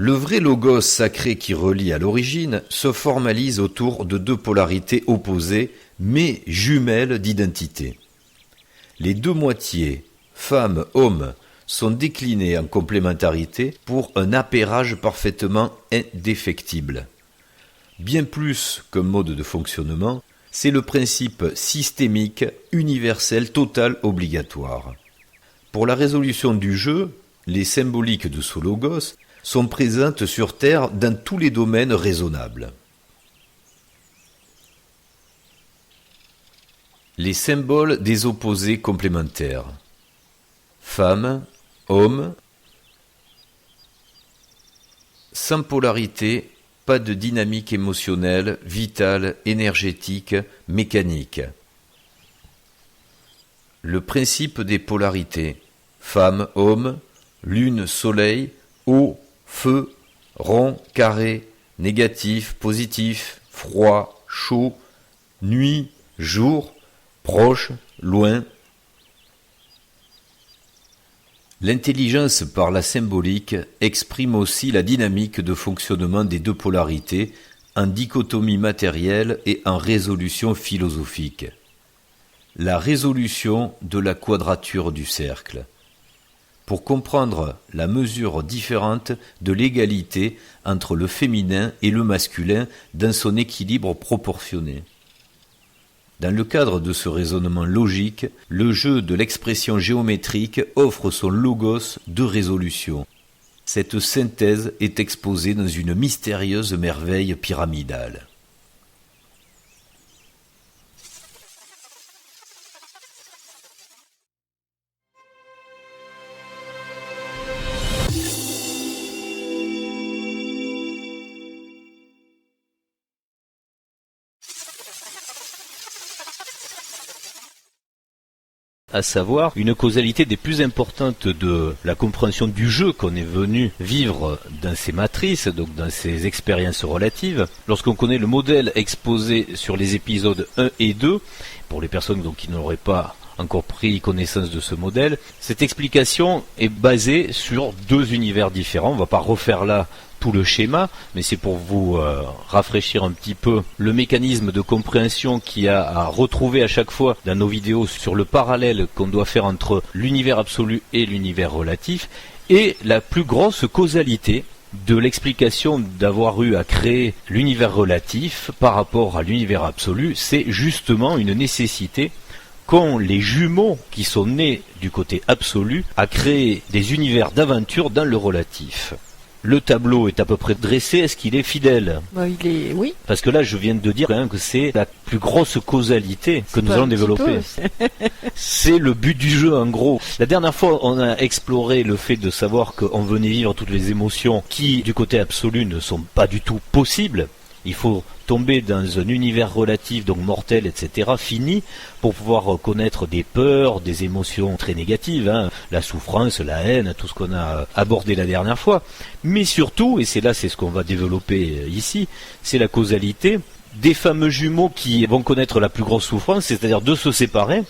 Le vrai logos sacré qui relie à l'origine se formalise autour de deux polarités opposées, mais jumelles d'identité. Les deux moitiés, femme-homme, sont déclinées en complémentarité pour un appairage parfaitement indéfectible. Bien plus qu'un mode de fonctionnement, c'est le principe systémique, universel, total, obligatoire. Pour la résolution du jeu, les symboliques de ce logos sont présentes sur Terre dans tous les domaines raisonnables. Les symboles des opposés complémentaires. Femme, homme, sans polarité, pas de dynamique émotionnelle, vitale, énergétique, mécanique. Le principe des polarités. Femme, homme, lune, soleil, eau, feu, rond, carré, négatif, positif, froid, chaud, nuit, jour, proche, loin. L'intelligence par la symbolique exprime aussi la dynamique de fonctionnement des deux polarités en dichotomie matérielle et en résolution philosophique. La résolution de la quadrature du cercle. Pour comprendre la mesure différente de l'égalité entre le féminin et le masculin dans son équilibre proportionné. Dans le cadre de ce raisonnement logique, le jeu de l'expression géométrique offre son logos de résolution. Cette synthèse est exposée dans une mystérieuse merveille pyramidale. À savoir une causalité des plus importantes de la compréhension du jeu qu'on est venu vivre dans ces matrices, donc dans ces expériences relatives. Lorsqu'on connaît le modèle exposé sur les épisodes 1 et 2, pour les personnes donc, qui n'auraient pas encore pris connaissance de ce modèle, cette explication est basée sur deux univers différents. On ne va pas refaire là tout le schéma, mais c'est pour vous rafraîchir un petit peu le mécanisme de compréhension qu'il y a à retrouver à chaque fois dans nos vidéos sur le parallèle qu'on doit faire entre l'univers absolu et l'univers relatif, et la plus grosse causalité de l'explication d'avoir eu à créer l'univers relatif par rapport à l'univers absolu, c'est justement une nécessité qu'ont les jumeaux qui sont nés du côté absolu à créer des univers d'aventure dans le relatif. Le tableau est à peu près dressé, est-ce qu'il est fidèle ? Oui. Parce que là, je viens de dire quand même que c'est la plus grosse causalité que nous allons développer. C'est le but du jeu, en gros. La dernière fois, on a exploré le fait de savoir qu'on venait vivre toutes les émotions qui, du côté absolu, ne sont pas du tout possibles. Il faut tomber dans un univers relatif, donc mortel, etc., fini, pour pouvoir connaître des peurs, des émotions très négatives, la souffrance, la haine, tout ce qu'on a abordé la dernière fois. Mais surtout, et c'est ce qu'on va développer ici, c'est la causalité des fameux jumeaux qui vont connaître la plus grosse souffrance, c'est-à-dire de se séparer,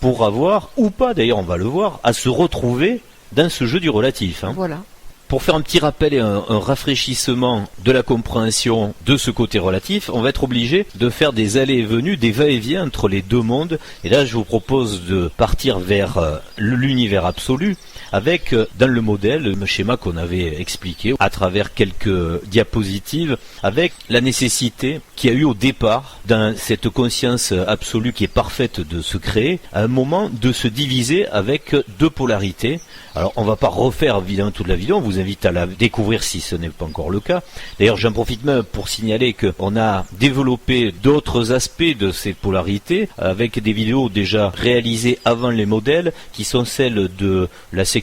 pour avoir, ou pas d'ailleurs, on va le voir, à se retrouver dans ce jeu du relatif. Voilà. Pour faire un petit rappel et un rafraîchissement de la compréhension de ce côté relatif, on va être obligé de faire des allées et venues, des va-et-vient entre les deux mondes. Et là, je vous propose de partir vers l'univers absolu avec, dans le modèle, le schéma qu'on avait expliqué à travers quelques diapositives, avec la nécessité qu'il y a eu au départ, dans cette conscience absolue qui est parfaite de se créer, à un moment de se diviser avec deux polarités. Alors, on ne va pas refaire évidemment toute la vidéo, on vous invite à la découvrir si ce n'est pas encore le cas. D'ailleurs, j'en profite même pour signaler qu'on a développé d'autres aspects de ces polarités avec des vidéos déjà réalisées avant les modèles qui sont celles de la sexualité.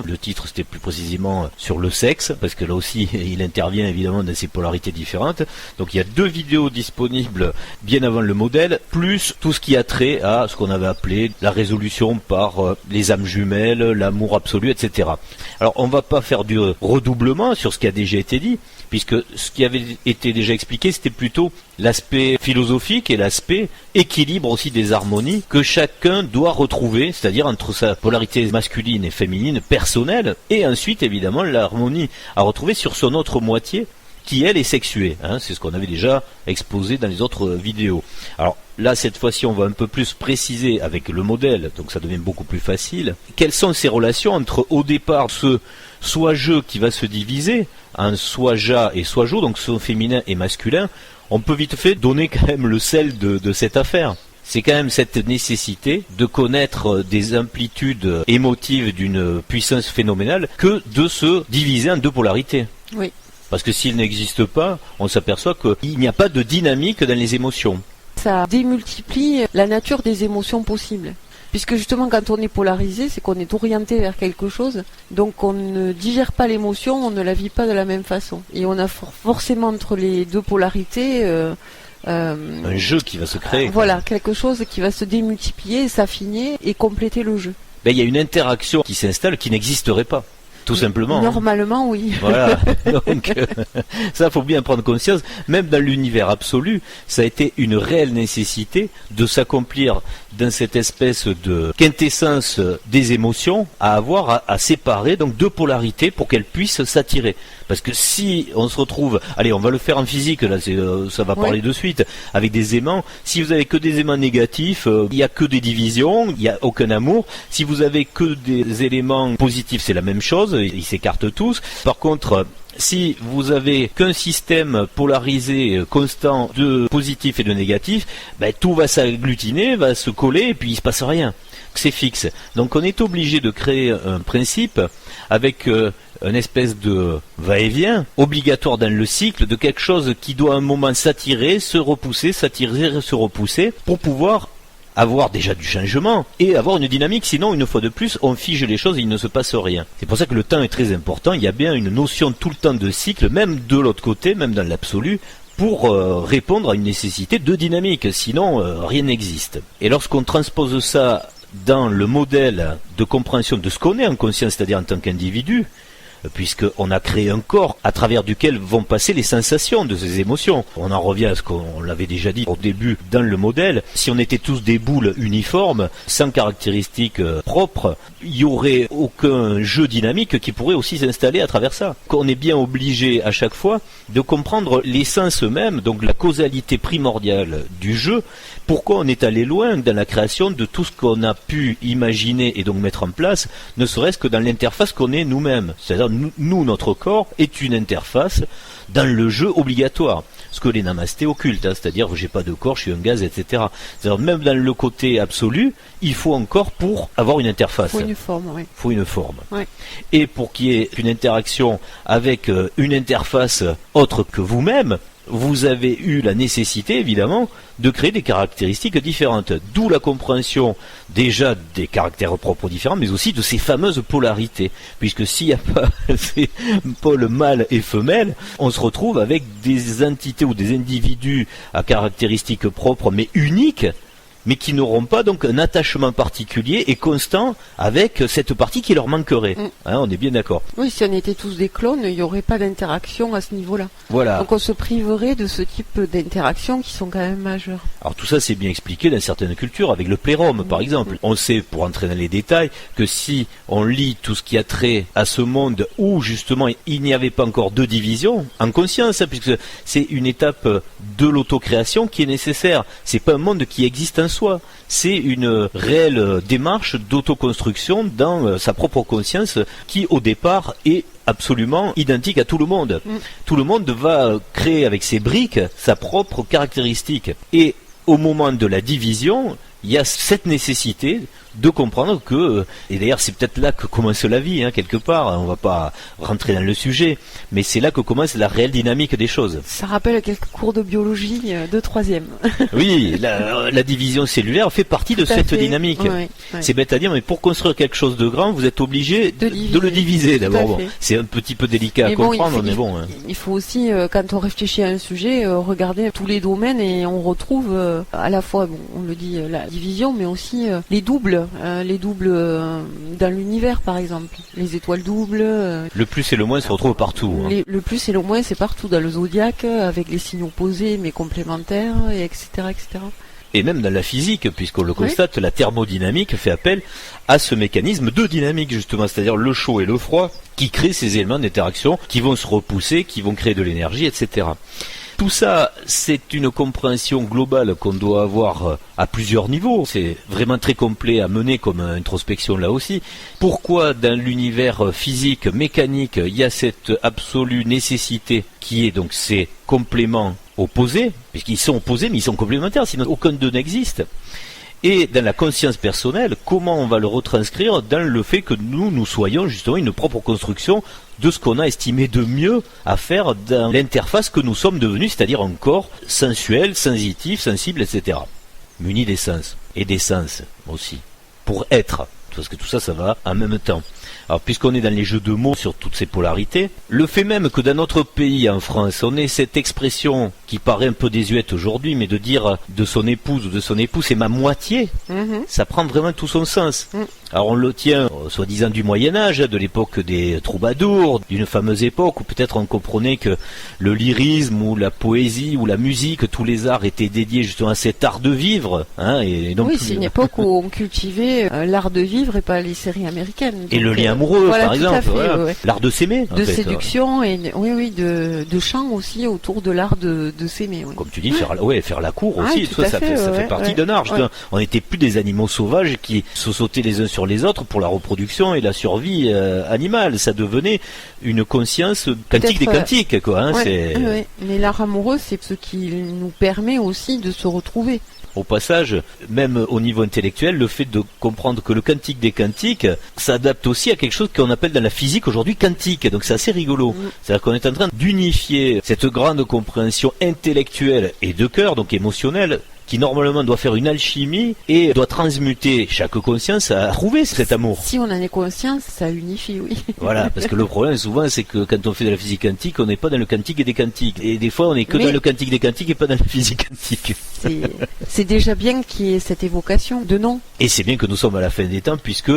Le titre, c'était plus précisément sur le sexe, parce que là aussi, il intervient évidemment dans ces polarités différentes. Donc, il y a 2 vidéos disponibles bien avant le modèle, plus tout ce qui a trait à ce qu'on avait appelé la résolution par les âmes jumelles, l'amour absolu, etc. Alors, on ne va pas faire du redoublement sur ce qui a déjà été dit, puisque ce qui avait été déjà expliqué, c'était plutôt l'aspect philosophique et l'aspect équilibre aussi des harmonies que chacun doit retrouver, c'est-à-dire entre sa polarité masculine et féminine personnelle, et ensuite évidemment l'harmonie à retrouver sur son autre moitié, qui elle est sexuée, c'est ce qu'on avait déjà exposé dans les autres vidéos. Alors là, cette fois-ci, on va un peu plus préciser avec le modèle, donc ça devient beaucoup plus facile. Quelles sont ces relations entre, au départ, ce soi-je qui va se diviser en soi-ja et soi-jo, donc son féminin et masculin. On peut vite fait donner quand même le sel de cette affaire. C'est quand même cette nécessité de connaître des amplitudes émotives d'une puissance phénoménale que de se diviser en deux polarités. Oui. Parce que s'il n'existe pas, on s'aperçoit qu'il n'y a pas de dynamique dans les émotions. Ça démultiplie la nature des émotions possibles. Puisque justement, quand on est polarisé, c'est qu'on est orienté vers quelque chose. Donc on ne digère pas l'émotion, on ne la vit pas de la même façon. Et on a forcément entre les deux polarités... un jeu qui va se créer. Voilà, quelque chose qui va se démultiplier, s'affiner et compléter le jeu. Ben, il y a une interaction qui s'installe qui n'existerait pas. Tout simplement. Normalement, oui. Voilà. Donc, ça, faut bien prendre conscience. Même dans l'univers absolu, ça a été une réelle nécessité de s'accomplir dans cette espèce de quintessence des émotions à avoir à séparer donc deux polarités pour qu'elles puissent s'attirer. Parce que si on se retrouve, allez, on va le faire en physique, là, ça va parler de suite, avec des aimants. Si vous avez que des aimants négatifs, il n'y a que des divisions, il n'y a aucun amour. Si vous avez que des éléments positifs, c'est la même chose, ils s'écartent tous. Par contre, si vous avez qu'un système polarisé constant de positif et de négatif, ben, tout va s'agglutiner, va se coller et puis il se passe rien. C'est fixe. Donc on est obligé de créer un principe avec une espèce de va-et-vient obligatoire dans le cycle de quelque chose qui doit à un moment s'attirer, se repousser, s'attirer, se repousser pour pouvoir avoir déjà du changement et avoir une dynamique, sinon une fois de plus on fige les choses et il ne se passe rien. C'est pour ça que le temps est très important, il y a bien une notion tout le temps de cycle, même de l'autre côté, même dans l'absolu, pour répondre à une nécessité de dynamique, sinon rien n'existe. Et lorsqu'on transpose ça dans le modèle de compréhension de ce qu'on est en conscience, c'est-à-dire en tant qu'individu, puisqu'on a créé un corps à travers duquel vont passer les sensations de ces émotions. On en revient à ce qu'on l'avait déjà dit au début dans le modèle. Si on était tous des boules uniformes, sans caractéristiques propres, il n'y aurait aucun jeu dynamique qui pourrait aussi s'installer à travers ça. On est bien obligé à chaque fois de comprendre l'essence même, donc la causalité primordiale du jeu, pourquoi on est allé loin dans la création de tout ce qu'on a pu imaginer et donc mettre en place, ne serait-ce que dans l'interface qu'on est nous-mêmes. C'est-à-dire, nous, notre corps est une interface dans le jeu obligatoire. Ce que les namastés occultent, c'est-à-dire j'ai pas de corps, je suis un gaz, etc. C'est-à-dire même dans le côté absolu, il faut un corps pour avoir une interface. Il faut une forme, oui. Il faut une forme. Oui. Et pour qu'il y ait une interaction avec une interface autre que vous-même, vous avez eu la nécessité, évidemment, de créer des caractéristiques différentes. D'où la compréhension déjà des caractères propres différents, mais aussi de ces fameuses polarités. Puisque s'il n'y a pas ces pôles mâle et femelle, on se retrouve avec des entités ou des individus à caractéristiques propres, mais uniques, mais qui n'auront pas donc un attachement particulier et constant avec cette partie qui leur manquerait. On est bien d'accord. Oui, si on était tous des clones, il n'y aurait pas d'interaction à ce niveau-là. Voilà. Donc on se priverait de ce type d'interactions qui sont quand même majeures. Alors tout ça c'est bien expliqué dans certaines cultures, avec le plérome par exemple. On sait, pour entrer dans les détails, que si on lit tout ce qui a trait à ce monde où justement il n'y avait pas encore de division, en conscience, puisque c'est une étape de l'autocréation qui est nécessaire. C'est pas un monde qui existe en soi. C'est une réelle démarche d'autoconstruction dans sa propre conscience qui au départ est absolument identique à tout le monde. Tout le monde va créer avec ses briques sa propre caractéristique. Et au moment de la division, il y a cette nécessité de comprendre que, et d'ailleurs c'est peut-être là que commence la vie, quelque part, on va pas rentrer dans le sujet, mais c'est là que commence la réelle dynamique des choses. Ça rappelle quelques cours de biologie de 3e. Oui, la division cellulaire fait partie de cette dynamique. Oui. C'est bête à dire, mais pour construire quelque chose de grand, vous êtes obligé de le diviser d'abord. Bon, c'est un petit peu délicat à comprendre, mais bon. Il faut aussi, quand on réfléchit à un sujet, regarder tous les domaines et on retrouve à la fois, on le dit, la division, mais aussi les doubles. les doubles dans l'univers par exemple, les étoiles doubles. Le plus et le moins se retrouvent partout. Hein. Le plus et le moins, c'est partout dans le zodiaque, avec les signes opposés mais complémentaires, et etc., etc. Et même dans la physique, puisqu'on le constate, la thermodynamique fait appel à ce mécanisme de dynamique, justement, c'est-à-dire le chaud et le froid, qui créent ces éléments d'interaction, qui vont se repousser, qui vont créer de l'énergie, etc. Tout ça, c'est une compréhension globale qu'on doit avoir à plusieurs niveaux. C'est vraiment très complet à mener comme introspection là aussi. Pourquoi dans l'univers physique, mécanique, il y a cette absolue nécessité qui est donc ces compléments opposés, puisqu'ils sont opposés mais ils sont complémentaires, sinon aucun d'eux n'existe. Et dans la conscience personnelle, comment on va le retranscrire dans le fait que nous soyons justement une propre construction de ce qu'on a estimé de mieux à faire dans l'interface que nous sommes devenus, c'est-à-dire un corps sensuel, sensitif, sensible, etc. Muni des sens, et des sens aussi, pour être, parce que tout ça, ça va en même temps. Alors, puisqu'on est dans les jeux de mots sur toutes ces polarités, le fait même que dans notre pays, en France, on ait cette expression qui paraît un peu désuète aujourd'hui, mais de dire de son épouse ou de son époux, c'est ma moitié, ça prend vraiment tout son sens. Alors, on le tient, soi-disant du Moyen-Âge, de l'époque des troubadours, d'une fameuse époque où peut-être on comprenait que le lyrisme ou la poésie ou la musique, tous les arts étaient dédiés justement à cet art de vivre. Hein, et donc, oui, c'est une époque où on cultivait l'art de vivre et pas les séries américaines. Donc, et le lien amoureux, voilà, par exemple. fait, voilà. ouais. L'art de s'aimer. De séduction et de chant aussi autour de l'art de s'aimer. Ouais. Comme tu dis, faire la cour aussi, tout ça fait partie d'un art. On n'était plus des animaux sauvages qui se sautaient les uns sur les autres pour la reproduction et la survie animale. Ça devenait une conscience quantique des quantiques, quoi. Hein, Mais l'art amoureux, c'est ce qui nous permet aussi de se retrouver. Au passage, même au niveau intellectuel, le fait de comprendre que le quantique des quantiques s'adapte aussi à quelque chose qu'on appelle dans la physique aujourd'hui quantique. Donc c'est assez rigolo. C'est-à-dire qu'on est en train d'unifier cette grande compréhension intellectuelle et de cœur, donc émotionnelle, qui normalement doit faire une alchimie et doit transmuter chaque conscience à trouver cet amour. Si on en est conscient, ça unifie, oui. Voilà, parce que le problème souvent c'est que quand on fait de la physique quantique, on n'est pas dans le quantique et des quantiques. Et des fois on n'est que dans le quantique des quantiques et pas dans la physique quantique. C'est déjà bien qu'il y ait cette évocation de nom. Et c'est bien que nous sommes à la fin des temps puisque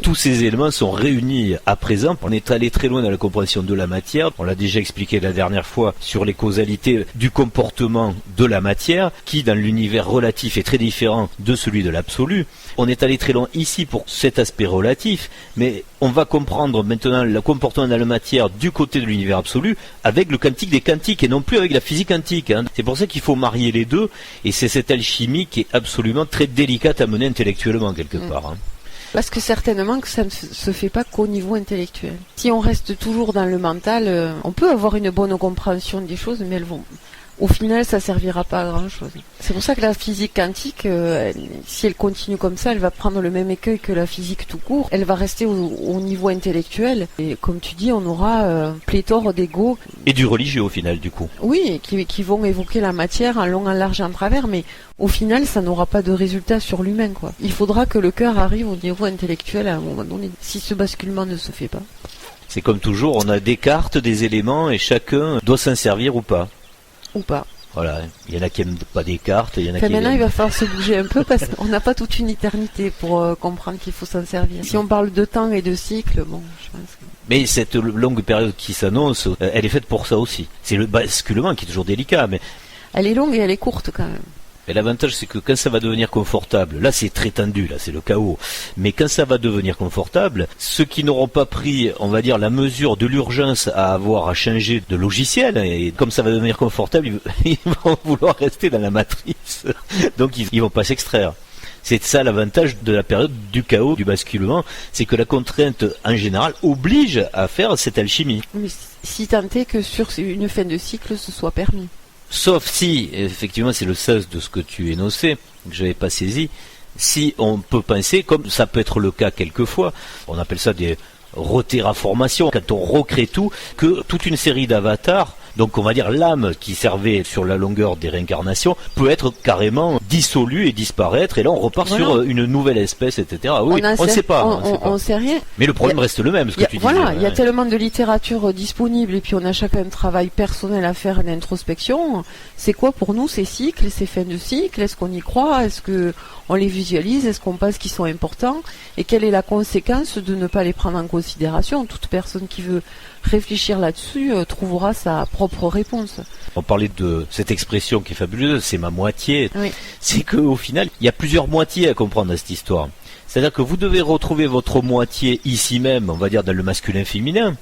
tous ces éléments sont réunis à présent. On est allé très loin dans la compréhension de la matière. On l'a déjà expliqué la dernière fois sur les causalités du comportement de la matière qui dans l'univers relatif est très différent de celui de l'absolu. On est allé très loin ici pour cet aspect relatif, mais on va comprendre maintenant le comportement dans la matière du côté de l'univers absolu avec le quantique des quantiques et non plus avec la physique quantique. Hein. C'est pour ça qu'il faut marier les deux et c'est cette alchimie qui est absolument très délicate à mener intellectuellement quelque part. Hein. Parce que certainement que ça ne se fait pas qu'au niveau intellectuel. Si on reste toujours dans le mental, on peut avoir une bonne compréhension des choses, mais au final, ça servira pas à grand chose. C'est pour ça que la physique quantique, si elle continue comme ça, elle va prendre le même écueil que la physique tout court. Elle va rester au niveau intellectuel. Et comme tu dis, on aura pléthore d'ego. Et du religieux au final, du coup. Oui, qui vont évoquer la matière en long, en large et en travers, mais au final, ça n'aura pas de résultat sur l'humain, quoi. Il faudra que le cœur arrive au niveau intellectuel à un moment donné, si ce basculement ne se fait pas. C'est comme toujours, on a des cartes, des éléments, et chacun doit s'en servir ou pas. Ou pas. Voilà, il y en a qui n'aiment pas des cartes, il y en a qui maintenant il va falloir se bouger un peu parce qu'on n'a pas toute une éternité pour comprendre qu'il faut s'en servir. Si on parle de temps et de cycle, bon, je pense que... Mais cette longue période qui s'annonce, elle est faite pour ça aussi. C'est le basculement qui est toujours délicat, mais... Elle est longue et elle est courte quand même. Et l'avantage, c'est que quand ça va devenir confortable, là c'est très tendu, là c'est le chaos, mais quand ça va devenir confortable, ceux qui n'auront pas pris, on va dire, la mesure de l'urgence à avoir à changer de logiciel, et comme ça va devenir confortable, ils vont vouloir rester dans la matrice, donc ils vont pas s'extraire. C'est ça l'avantage de la période du chaos, du basculement, c'est que la contrainte en général oblige à faire cette alchimie. Mais si tant est que sur une fin de cycle, ce soit permis. Sauf si, effectivement, c'est le sens de ce que tu énonçais, que j'avais pas saisi, si on peut penser, comme ça peut être le cas quelquefois, on appelle ça des reterraformations, quand on recrée tout, que toute une série d'avatars Donc on va dire l'âme qui servait sur la longueur des réincarnations peut être carrément dissolue et disparaître, et là on repart sur une nouvelle espèce, etc. Oui, on ne sait pas. On sait rien. Mais le problème reste le même, ce que tu disais. Voilà, il y a tellement de littérature disponible, et puis on a chacun un travail personnel à faire, une introspection. C'est quoi pour nous ces cycles, ces fins de cycle? Est-ce qu'on y croit? Est-ce que on les visualise? Est-ce qu'on pense qu'ils sont importants? Et quelle est la conséquence de ne pas les prendre en considération? Toute personne qui veut réfléchir là-dessus trouvera sa propre réponse. On parlait de cette expression qui est fabuleuse, c'est ma moitié. Oui. C'est qu'au final, il y a plusieurs moitiés à comprendre dans cette histoire. C'est-à-dire que vous devez retrouver votre moitié ici même, on va dire dans le masculin-féminin,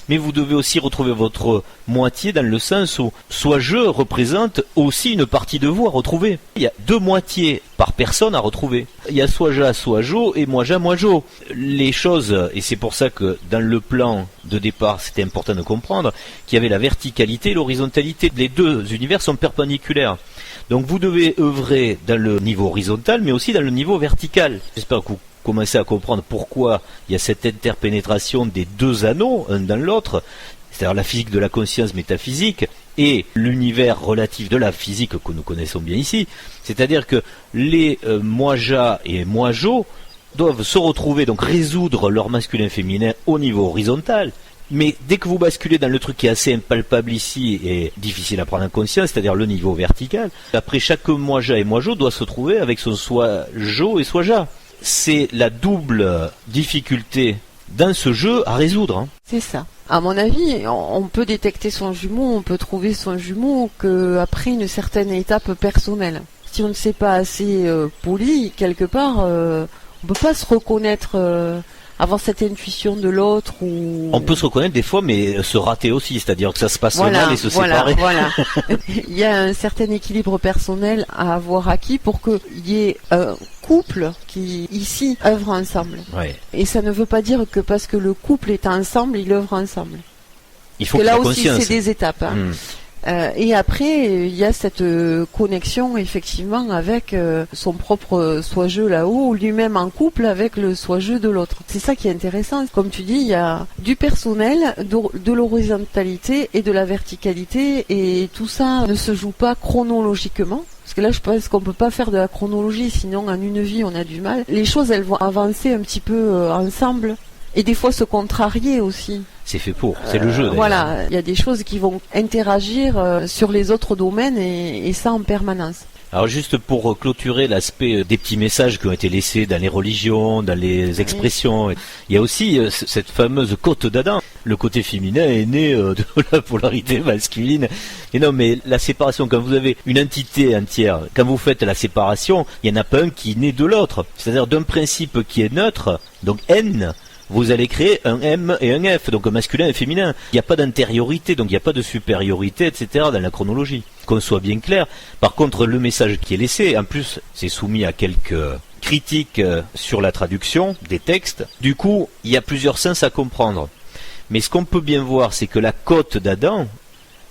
mais vous devez aussi retrouver votre moitié dans le sens où soit je représente aussi une partie de vous à retrouver. Il y a 2 moitiés par personne à retrouver. Il y a soit Ja, soit Jo, et moi Ja, moi Jo. Les choses, et c'est pour ça que dans le plan de départ, c'était important de comprendre qu'il y avait la verticalité et l'horizontalité. Les 2 univers sont perpendiculaires. Donc vous devez œuvrer dans le niveau horizontal, mais aussi dans le niveau vertical. J'espère que vous commencez à comprendre pourquoi il y a cette interpénétration des 2 anneaux, un dans l'autre, c'est-à-dire la physique de la conscience métaphysique et l'univers relatif de la physique que nous connaissons bien ici. C'est-à-dire que les moi-Ja et moi-Jo doivent se retrouver, donc résoudre leur masculin-féminin au niveau horizontal. Mais dès que vous basculez dans le truc qui est assez impalpable ici et difficile à prendre en conscience, c'est-à-dire le niveau vertical, après chaque moi-Ja et moi-Jo doit se trouver avec son soit Jo et soit Ja. C'est la double difficulté dans ce jeu à résoudre. C'est ça. À mon avis, on peut détecter son jumeau, on peut trouver son jumeau qu'après une certaine étape personnelle. Si on ne s'est pas assez poli, quelque part, on peut pas se reconnaître, avoir cette intuition de l'autre. Ou... On peut se reconnaître des fois, mais se rater aussi, c'est-à-dire que ça se passe mal et se séparer. Voilà. Il y a un certain équilibre personnel à avoir acquis pour qu'il y ait un couple qui, ici, œuvre ensemble. Ouais. Et ça ne veut pas dire que parce que le couple est ensemble, il œuvre ensemble. Il faut que qu'il y ait là aussi, conscience. c'est des étapes. Et après, il y a cette connexion effectivement avec son propre soi-je là-haut, ou lui-même en couple avec le soi-je de l'autre. C'est ça qui est intéressant. Comme tu dis, il y a du personnel, de l'horizontalité et de la verticalité, et tout ça ne se joue pas chronologiquement. Parce que là, je pense qu'on peut pas faire de la chronologie, sinon en une vie, on a du mal. Les choses, elles vont avancer un petit peu ensemble, et des fois se contrarier aussi. C'est fait pour, c'est le jeu d'ailleurs. Voilà, il y a des choses qui vont interagir sur les autres domaines, et ça en permanence. Alors juste pour clôturer l'aspect des petits messages qui ont été laissés dans les religions, dans les expressions, il y a aussi cette fameuse côte d'Adam. Le côté féminin est né de la polarité masculine. Et non, mais la séparation, quand vous avez une entité entière, quand vous faites la séparation, il n'y en a pas un qui naît de l'autre. C'est-à-dire d'un principe qui est neutre, donc N, vous allez créer un M et un F, donc un masculin et un féminin. Il n'y a pas d'antériorité, donc il n'y a pas de supériorité, etc. dans la chronologie. Qu'on soit bien clair. Par contre, le message qui est laissé, en plus, c'est soumis à quelques critiques sur la traduction des textes. Du coup, il y a plusieurs sens à comprendre. Mais ce qu'on peut bien voir, c'est que la côte d'Adam,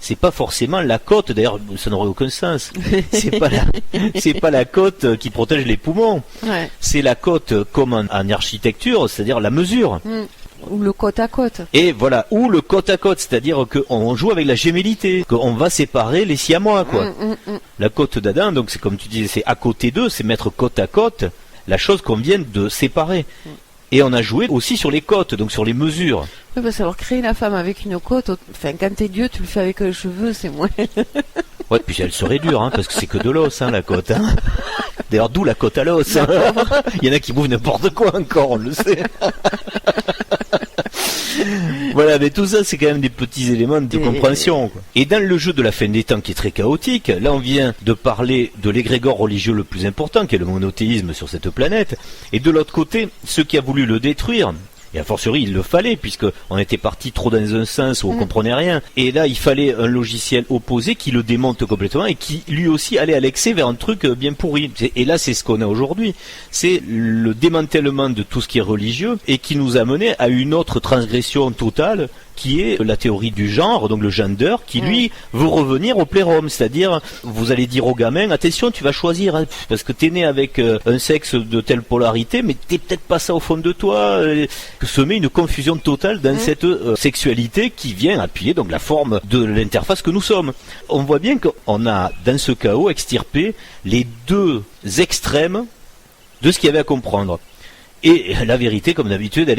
c'est pas forcément la côte, d'ailleurs ça n'aurait aucun sens. C'est pas la côte qui protège les poumons. Ouais. C'est la côte comme en architecture, c'est-à-dire la mesure. Ou le côte à côte. Et voilà, ou le côte à côte, c'est-à-dire qu'on joue avec la gémellité, qu'on va séparer les siamois, quoi. La côte d'Adam, donc c'est comme tu disais, c'est à côté d'eux, c'est mettre côte à côte la chose qu'on vient de séparer. Et on a joué aussi sur les côtes, donc sur les mesures. Oui, parce savoir créer la femme avec une côte, enfin, quand t'es Dieu, tu le fais avec les cheveux, c'est moins. Ouais, puis elle serait dure, hein, parce que c'est que de l'os, hein, la côte. Hein. D'ailleurs, d'où la côte à l'os. Hein. Il y en a qui bouffent n'importe quoi encore, on le sait. Voilà, mais tout ça, c'est quand même des petits éléments de compréhension, quoi. Et dans le jeu de la fin des temps qui est très chaotique, là on vient de parler de l'égrégore religieux le plus important, qui est le monothéisme sur cette planète, et de l'autre côté, ceux qui a voulu le détruire. Et a fortiori, il le fallait, puisqu'on était parti trop dans un sens où on comprenait rien. Et là, il fallait un logiciel opposé qui le démonte complètement et qui, lui aussi, allait à l'excès vers un truc bien pourri. Et là, c'est ce qu'on a aujourd'hui. C'est le démantèlement de tout ce qui est religieux et qui nous a mené à une autre transgression totale, qui est la théorie du genre, donc le gender, qui lui veut revenir au plérum, c'est-à-dire vous allez dire au gamin, attention, tu vas choisir, hein, parce que t'es né avec un sexe de telle polarité, mais t'es peut-être pas ça au fond de toi, se met une confusion totale dans cette sexualité qui vient appuyer donc la forme de l'interface que nous sommes. On voit bien qu'on a dans ce chaos extirpé les deux extrêmes de ce qu'il y avait à comprendre. Et la vérité, comme d'habitude, elle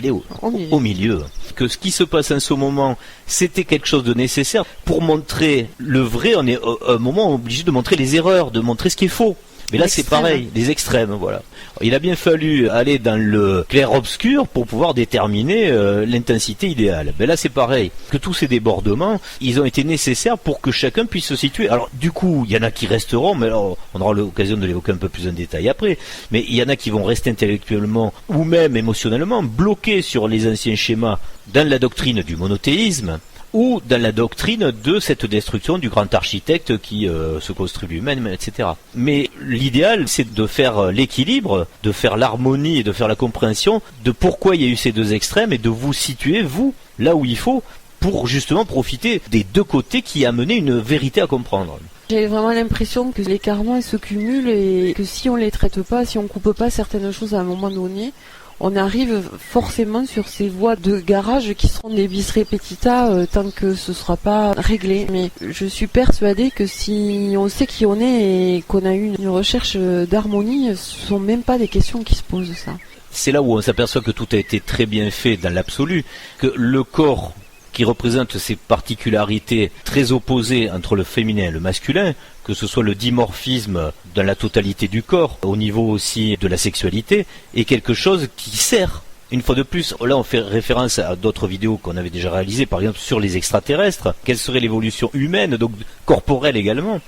est au milieu. Que ce qui se passe en ce moment, c'était quelque chose de nécessaire. Pour montrer le vrai, on est à un moment obligé de montrer les erreurs, de montrer ce qui est faux. Mais là, c'est pareil, les extrêmes, voilà. Il a bien fallu aller dans le clair-obscur pour pouvoir déterminer l'intensité idéale. Ben là, c'est pareil. Que tous ces débordements, ils ont été nécessaires pour que chacun puisse se situer. Alors, du coup, il y en a qui resteront, mais alors, on aura l'occasion de l'évoquer un peu plus en détail après. Mais il y en a qui vont rester intellectuellement ou même émotionnellement bloqués sur les anciens schémas dans la doctrine du monothéisme, ou dans la doctrine de cette destruction du grand architecte qui se construit lui-même, etc. Mais l'idéal, c'est de faire l'équilibre, de faire l'harmonie et de faire la compréhension de pourquoi il y a eu ces deux extrêmes et de vous situer, vous, là où il faut, pour justement profiter des deux côtés qui amenaient une vérité à comprendre. J'ai vraiment l'impression que les karmas se cumulent et que si on les traite pas, si on coupe pas certaines choses à un moment donné, on arrive forcément sur ces voies de garage qui seront des bis repetita tant que ce sera pas réglé. Mais je suis persuadée que si on sait qui on est et qu'on a eu une recherche d'harmonie, ce sont même pas des questions qui se posent, ça. C'est là où on s'aperçoit que tout a été très bien fait dans l'absolu, que le corps qui représente ces particularités très opposées entre le féminin et le masculin, que ce soit le dimorphisme dans la totalité du corps, au niveau aussi de la sexualité, est quelque chose qui sert. Une fois de plus, là on fait référence à d'autres vidéos qu'on avait déjà réalisées, par exemple sur les extraterrestres. Quelle serait l'évolution humaine, donc corporelle également?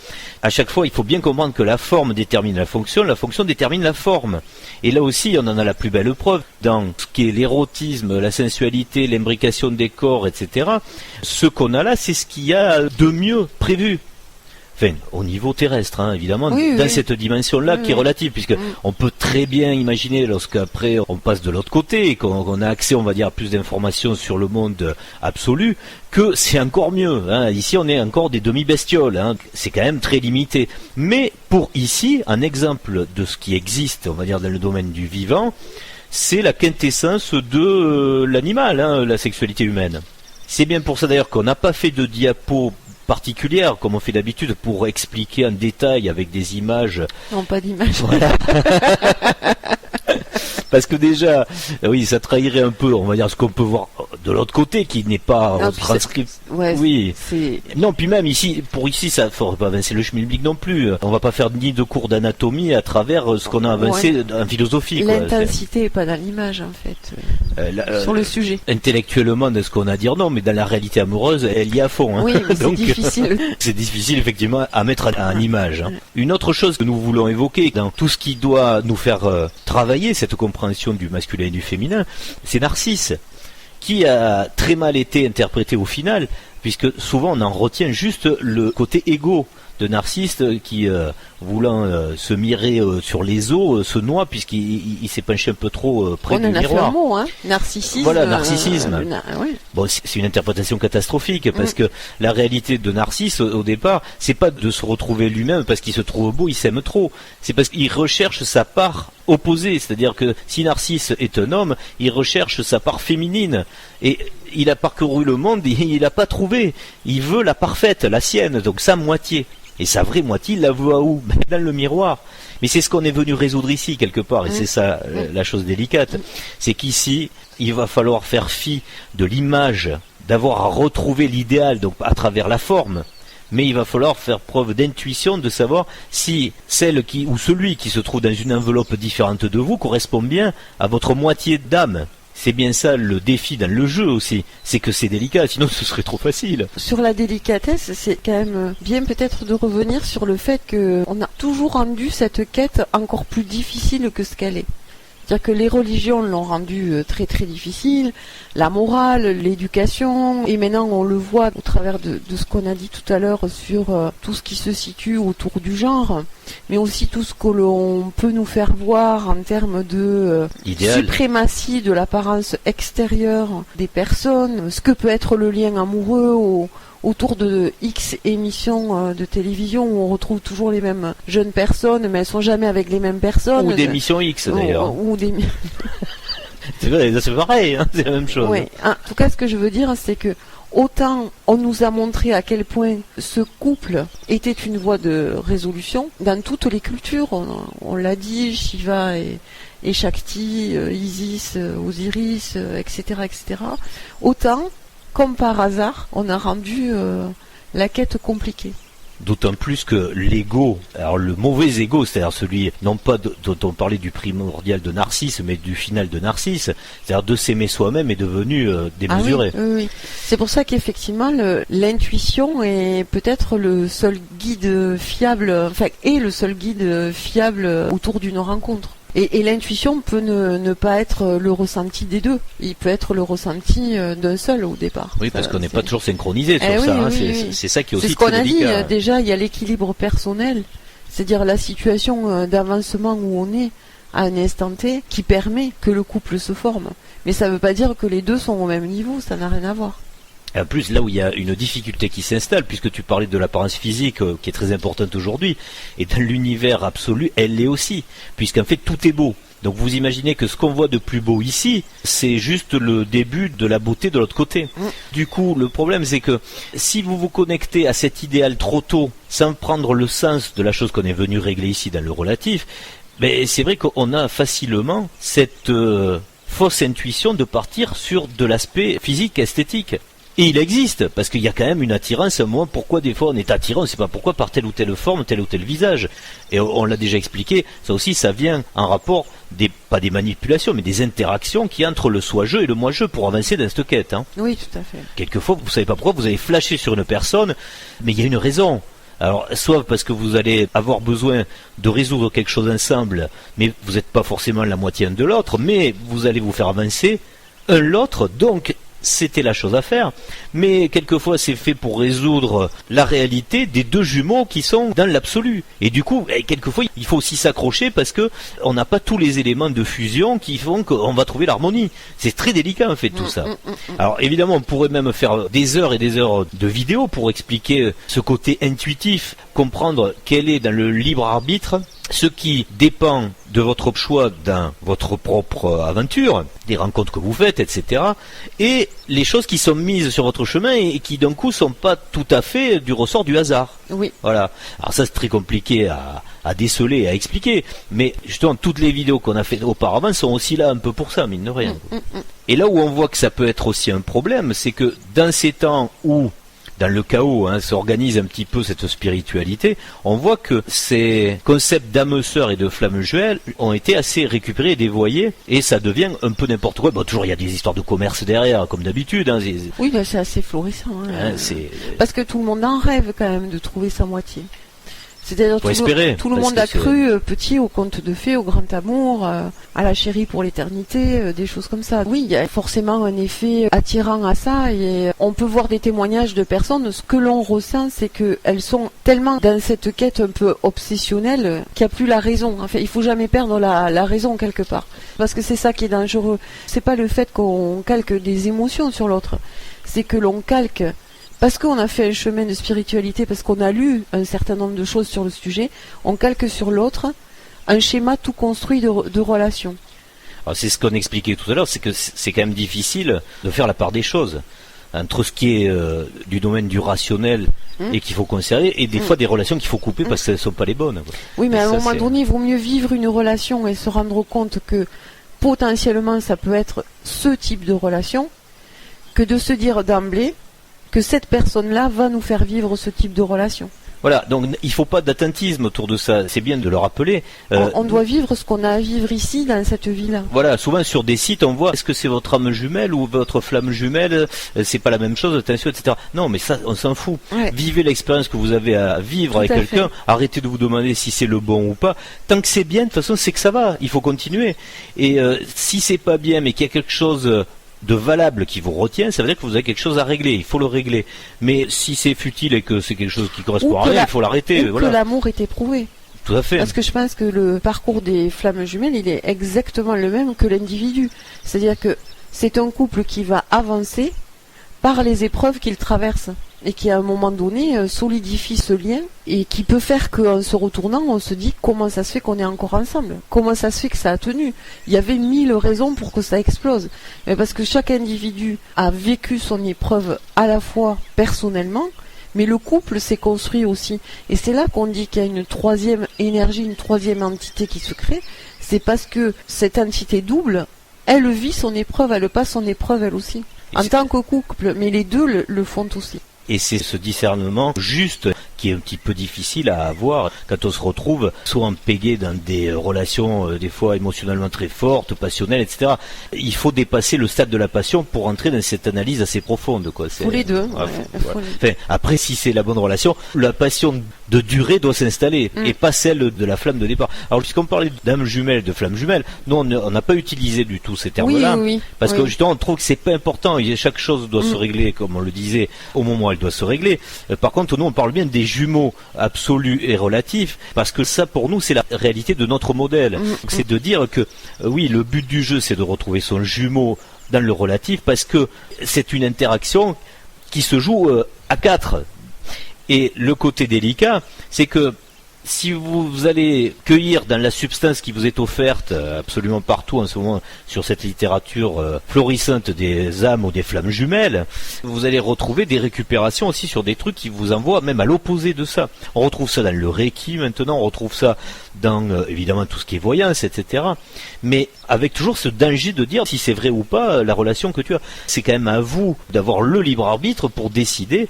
À chaque fois, il faut bien comprendre que la forme détermine la fonction détermine la forme. Et là aussi, on en a la plus belle preuve dans ce qui est l'érotisme, la sensualité, l'imbrication des corps, etc. Ce qu'on a là, c'est ce qu'il y a de mieux prévu. Enfin, au niveau terrestre, hein, évidemment, dans cette dimension-là qui est relative, puisque on peut très bien imaginer, lorsqu'après on passe de l'autre côté et qu'on a accès, on va dire, à plus d'informations sur le monde absolu, que c'est encore mieux. Hein. Ici, on est encore des demi-bestioles, hein. C'est quand même très limité. Mais pour ici, un exemple de ce qui existe, on va dire, dans le domaine du vivant, c'est la quintessence de l'animal, hein, la sexualité humaine. C'est bien pour ça d'ailleurs qu'on n'a pas fait de diapo particulière, comme on fait d'habitude, pour expliquer en détail avec des images. Non, pas d'images. Voilà. Parce que déjà, oui, ça trahirait un peu, on va dire, ce qu'on peut voir de l'autre côté, qui n'est pas transcrit. Ouais, oui. Non, puis même ici, ça ne faudrait pas avancer le schmilblick non plus. On va pas faire ni de cours d'anatomie à travers ce qu'on a avancé en philosophie. L'intensité n'est pas dans l'image, en fait, sur le sujet. Intellectuellement, de ce qu'on a à dire, non, mais dans la réalité amoureuse, elle y est à fond. Hein. Oui, mais c'est difficile. C'est difficile, effectivement, à mettre en image. Hein. Une autre chose que nous voulons évoquer, dans tout ce qui doit nous faire travailler cette compréhension du masculin et du féminin, c'est Narcisse, qui a très mal été interprété au final, puisque souvent on en retient juste le côté égo de Narcisse qui, voulant se mirer sur les eaux, se noie puisqu'il s'est penché un peu trop près du miroir. On en a fait un mot, hein, narcissisme. Voilà, narcissisme. Oui. Bon, c'est une interprétation catastrophique parce que la réalité de Narcisse, au départ, c'est pas de se retrouver lui-même parce qu'il se trouve beau, il s'aime trop. C'est parce qu'il recherche sa part opposée. C'est-à-dire que si Narcisse est un homme, il recherche sa part féminine. Et il a parcouru le monde et il l'a pas trouvé. Il veut la parfaite, la sienne, donc sa moitié. Et sa vraie moitié, il la voit où? Dans le miroir. Mais c'est ce qu'on est venu résoudre ici, quelque part, et c'est ça la chose délicate. C'est qu'ici, il va falloir faire fi de l'image, d'avoir à retrouver l'idéal, donc à travers la forme. Mais il va falloir faire preuve d'intuition, de savoir si celle ou celui qui se trouve dans une enveloppe différente de vous correspond bien à votre moitié d'âme. C'est bien ça le défi dans le jeu aussi, c'est que c'est délicat, sinon ce serait trop facile. Sur la délicatesse, c'est quand même bien peut-être de revenir sur le fait qu'on a toujours rendu cette quête encore plus difficile que ce qu'elle est. C'est-à-dire que les religions l'ont rendu très très difficile, la morale, l'éducation, et maintenant on le voit au travers de ce qu'on a dit tout à l'heure sur tout ce qui se situe autour du genre, mais aussi tout ce que l'on peut nous faire voir en termes de suprématie de l'apparence extérieure des personnes, ce que peut être le lien amoureux autour de X émissions de télévision où on retrouve toujours les mêmes jeunes personnes, mais elles sont jamais avec les mêmes personnes. Ou d'émissions X d'ailleurs. C'est vrai, c'est pareil, hein, c'est la même chose. Oui. En tout cas, ce que je veux dire, c'est que autant on nous a montré à quel point ce couple était une voie de résolution dans toutes les cultures. On l'a dit, Shiva et Shakti, Isis, Osiris, etc., etc. Autant, comme par hasard, on a rendu la quête compliquée. D'autant plus que l'ego, alors le mauvais ego, c'est-à-dire celui, non pas dont on parlait du primordial de Narcisse, mais du final de Narcisse, c'est-à-dire de s'aimer soi-même, est devenu démesuré. Ah oui, oui. C'est pour ça qu'effectivement, l'intuition est peut-être le seul guide fiable, est le seul guide fiable autour d'une rencontre. Et l'intuition peut ne pas être le ressenti des deux. Il peut être le ressenti d'un seul au départ. Oui, parce qu'on n'est pas toujours synchronisé sur ça. C'est ça qui est aussi très délicat. C'est ce qu'on a dit. Déjà, il y a l'équilibre personnel, c'est-à-dire la situation d'avancement où on est à un instant T, qui permet que le couple se forme. Mais ça ne veut pas dire que les deux sont au même niveau. Ça n'a rien à voir. Et en plus, là où il y a une difficulté qui s'installe, puisque tu parlais de l'apparence physique qui est très importante aujourd'hui, et dans l'univers absolu, elle l'est aussi, puisqu'en fait tout est beau. Donc vous imaginez que ce qu'on voit de plus beau ici, c'est juste le début de la beauté de l'autre côté. Du coup, le problème c'est que si vous vous connectez à cet idéal trop tôt, sans prendre le sens de la chose qu'on est venu régler ici dans le relatif, mais c'est vrai qu'on a facilement cette fausse intuition de partir sur de l'aspect physique, esthétique. Et il existe, parce qu'il y a quand même une attirance. Moi, pourquoi des fois on est attiré, on ne sait pas pourquoi, par telle ou telle forme, tel ou tel visage. Et on l'a déjà expliqué, ça aussi, ça vient en rapport, pas des manipulations, mais des interactions qui entre le soi-je et le moi-je pour avancer dans cette quête. Hein. Oui, tout à fait. Quelquefois, vous ne savez pas pourquoi, vous avez flashé sur une personne, mais il y a une raison. Alors, soit parce que vous allez avoir besoin de résoudre quelque chose ensemble, mais vous n'êtes pas forcément la moitié de l'autre, mais vous allez vous faire avancer l'autre, donc c'était la chose à faire, mais quelquefois c'est fait pour résoudre la réalité des deux jumeaux qui sont dans l'absolu. Et du coup, quelquefois il faut aussi s'accrocher parce que on n'a pas tous les éléments de fusion qui font qu'on va trouver l'harmonie. C'est très délicat en fait tout ça. Alors évidemment on pourrait même faire des heures et des heures de vidéos pour expliquer ce côté intuitif, comprendre quel est dans le libre arbitre ce qui dépend de votre choix dans votre propre aventure, des rencontres que vous faites, etc. Et les choses qui sont mises sur votre chemin et qui d'un coup sont pas tout à fait du ressort du hasard. Oui. Voilà. Alors ça c'est très compliqué à déceler, à expliquer. Mais justement toutes les vidéos qu'on a fait auparavant sont aussi là un peu pour ça, mine de rien. Et là où on voit que ça peut être aussi un problème, c'est que dans ces temps où dans le chaos, s'organise un petit peu cette spiritualité, on voit que ces concepts d'âme sœur et de flamme jumelle ont été assez récupérés et dévoyés, et ça devient un peu n'importe quoi. Bon, toujours il y a des histoires de commerce derrière, comme d'habitude. Oui, c'est assez florissant. Parce que tout le monde en rêve quand même de trouver sa moitié. C'est-à-dire tout le monde a cru petit au conte de fées, au grand amour, à la chérie pour l'éternité, des choses comme ça. Oui, il y a forcément un effet attirant à ça et on peut voir des témoignages de personnes. Ce que l'on ressent, c'est qu'elles sont tellement dans cette quête un peu obsessionnelle qu'il n'y a plus la raison. Enfin, il faut jamais perdre la raison quelque part. Parce que c'est ça qui est dangereux. C'est pas le fait qu'on calque des émotions sur l'autre. C'est que l'on calque parce qu'on a fait un chemin de spiritualité, parce qu'on a lu un certain nombre de choses sur le sujet, on calque sur l'autre un schéma tout construit de relations. Alors c'est ce qu'on expliquait tout à l'heure, c'est que c'est quand même difficile de faire la part des choses entre ce qui est du domaine du rationnel et qu'il faut conserver, et des fois des relations qu'il faut couper parce qu'elles ne sont pas les bonnes. Oui, mais à un moment donné, il vaut mieux vivre une relation et se rendre compte que potentiellement ça peut être ce type de relation, que de se dire d'emblée que cette personne-là va nous faire vivre ce type de relation. Voilà, donc il faut pas d'attentisme autour de ça, c'est bien de le rappeler. On doit vivre ce qu'on a à vivre ici, dans cette vie-là. Voilà, souvent sur des sites, on voit, est-ce que c'est votre âme jumelle ou votre flamme jumelle, c'est pas la même chose, attention, etc. Non, mais ça, on s'en fout. Ouais. Vivez l'expérience que vous avez à vivre Tout avec à quelqu'un, fait. arrêtez de vous demander si c'est le bon ou pas. Tant que c'est bien, de toute façon, c'est que ça va, il faut continuer. Et si c'est pas bien, mais qu'il y a quelque chose de valable qui vous retient, ça veut dire que vous avez quelque chose à régler, il faut le régler. Mais si c'est futile et que c'est quelque chose qui correspond à rien, il faut l'arrêter. Ou Voilà. que l'amour est éprouvé. Tout à fait. Parce que je pense que le parcours des flammes jumelles, il est exactement le même que l'individu. C'est-à-dire que c'est un couple qui va avancer par les épreuves qu'il traverse et qui, à un moment donné, solidifie ce lien et qui peut faire qu'en se retournant, on se dit comment ça se fait qu'on est encore ensemble, comment ça se fait que ça a tenu. Il y avait 1000 raisons pour que ça explose. Mais parce que chaque individu a vécu son épreuve à la fois personnellement, mais le couple s'est construit aussi. Et c'est là qu'on dit qu'il y a une troisième énergie, une troisième entité qui se crée. C'est parce que cette entité double, elle vit son épreuve, elle passe son épreuve elle aussi. En tant que couple, mais les deux le font aussi. Et c'est ce discernement juste qui est un petit peu difficile à avoir quand on se retrouve soit empêgué dans des relations des fois émotionnellement très fortes, passionnelles, etc. Il faut dépasser le stade de la passion pour entrer dans cette analyse assez profonde, quoi. Faut les deux. Ah, Ouais, faut- Enfin, après, si c'est la bonne relation, la passion de durée doit s'installer et pas celle de la flamme de départ. Alors, puisqu'on parlait d'âme jumelle, de flamme jumelle, nous on n'a pas utilisé du tout ces termes-là. Oui. Parce que Oui. justement, on trouve que c'est pas important. Chaque chose doit se régler, comme on le disait, au moment où elle doit se régler. Par contre, nous, on parle bien des jumeaux absolus et relatifs, parce que ça, pour nous, c'est la réalité de notre modèle. Donc, c'est de dire que, oui, le but du jeu, c'est de retrouver son jumeau dans le relatif, parce que c'est une interaction qui se joue à 4. Et le côté délicat, c'est que si vous allez cueillir dans la substance qui vous est offerte absolument partout en ce moment sur cette littérature florissante des âmes ou des flammes jumelles, vous allez retrouver des récupérations aussi sur des trucs qui vous envoient même à l'opposé de ça. On retrouve ça dans le Reiki maintenant, on retrouve ça dans évidemment tout ce qui est voyance, etc. Mais avec toujours ce danger de dire si c'est vrai ou pas la relation que tu as. C'est quand même à vous d'avoir le libre arbitre pour décider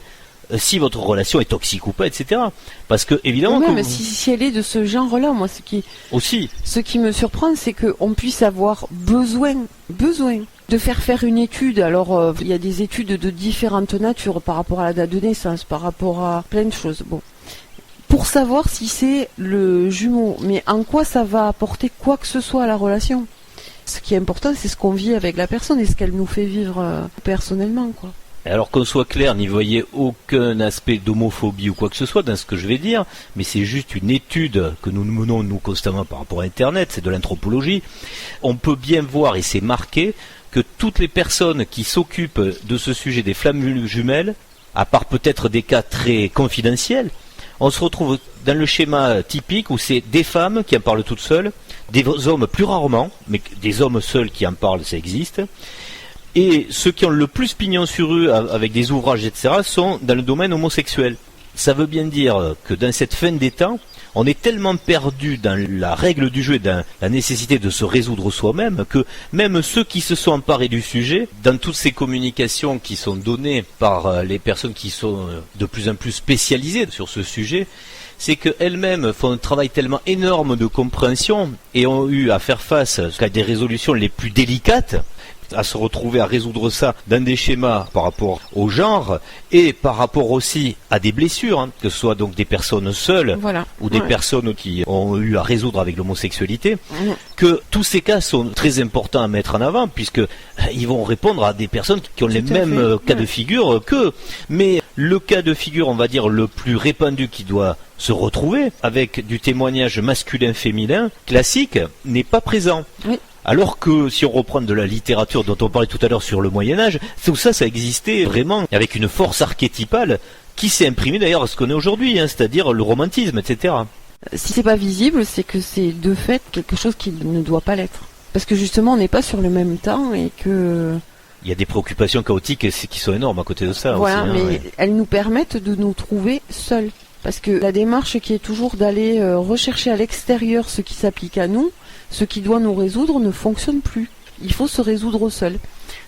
si votre relation est toxique ou pas, etc. Parce que évidemment Même que si elle est de ce genre-là, moi, ce qui me surprend, c'est qu'on puisse avoir besoin de faire une étude. Alors, il y a des études de différentes natures par rapport à la date de naissance, par rapport à plein de choses. Bon, pour savoir si c'est le jumeau, mais en quoi ça va apporter quoi que ce soit à la relation. Ce qui est important, c'est ce qu'on vit avec la personne et ce qu'elle nous fait vivre personnellement, quoi. Alors qu'on soit clair, n'y voyez aucun aspect d'homophobie ou quoi que ce soit dans ce que je vais dire, mais c'est juste une étude que nous menons nous constamment par rapport à Internet, c'est de l'anthropologie. On peut bien voir, et c'est marqué, que toutes les personnes qui s'occupent de ce sujet des flammes jumelles, à part peut-être des cas très confidentiels, on se retrouve dans le schéma typique où c'est des femmes qui en parlent toutes seules, des hommes plus rarement, mais des hommes seuls qui en parlent, ça existe. Et ceux qui ont le plus pignon sur eux avec des ouvrages, etc., sont dans le domaine homosexuel. Ça veut bien dire que dans cette fin des temps, on est tellement perdu dans la règle du jeu et dans la nécessité de se résoudre soi-même que même ceux qui se sont emparés du sujet, dans toutes ces communications qui sont données par les personnes qui sont de plus en plus spécialisées sur ce sujet, c'est qu'elles-mêmes font un travail tellement énorme de compréhension et ont eu à faire face à des résolutions les plus délicates, à se retrouver à résoudre ça dans des schémas par rapport au genre et par rapport aussi à des blessures, hein, que ce soit donc des personnes seules ou des personnes qui ont eu à résoudre avec l'homosexualité, que tous ces cas sont très importants à mettre en avant puisque ils vont répondre à des personnes qui ont les mêmes cas de figure qu'eux. Mais le cas de figure, on va dire, le plus répandu qui doit se retrouver avec du témoignage masculin-féminin classique n'est pas présent. Oui. Alors que si on reprend de la littérature dont on parlait tout à l'heure sur le Moyen-Âge, tout ça, ça existait vraiment avec une force archétypale qui s'est imprimée d'ailleurs à ce qu'on est aujourd'hui, hein, c'est-à-dire le romantisme, etc. Si c'est pas visible, c'est que c'est de fait quelque chose qui ne doit pas l'être. Parce que justement, on n'est pas sur le même temps et que... Il y a des préoccupations chaotiques qui sont énormes à côté de ça voilà, aussi. Mais elles nous permettent de nous trouver seuls. Parce que la démarche qui est toujours d'aller rechercher à l'extérieur ce qui s'applique à nous, ce qui doit nous résoudre ne fonctionne plus. Il faut se résoudre seul.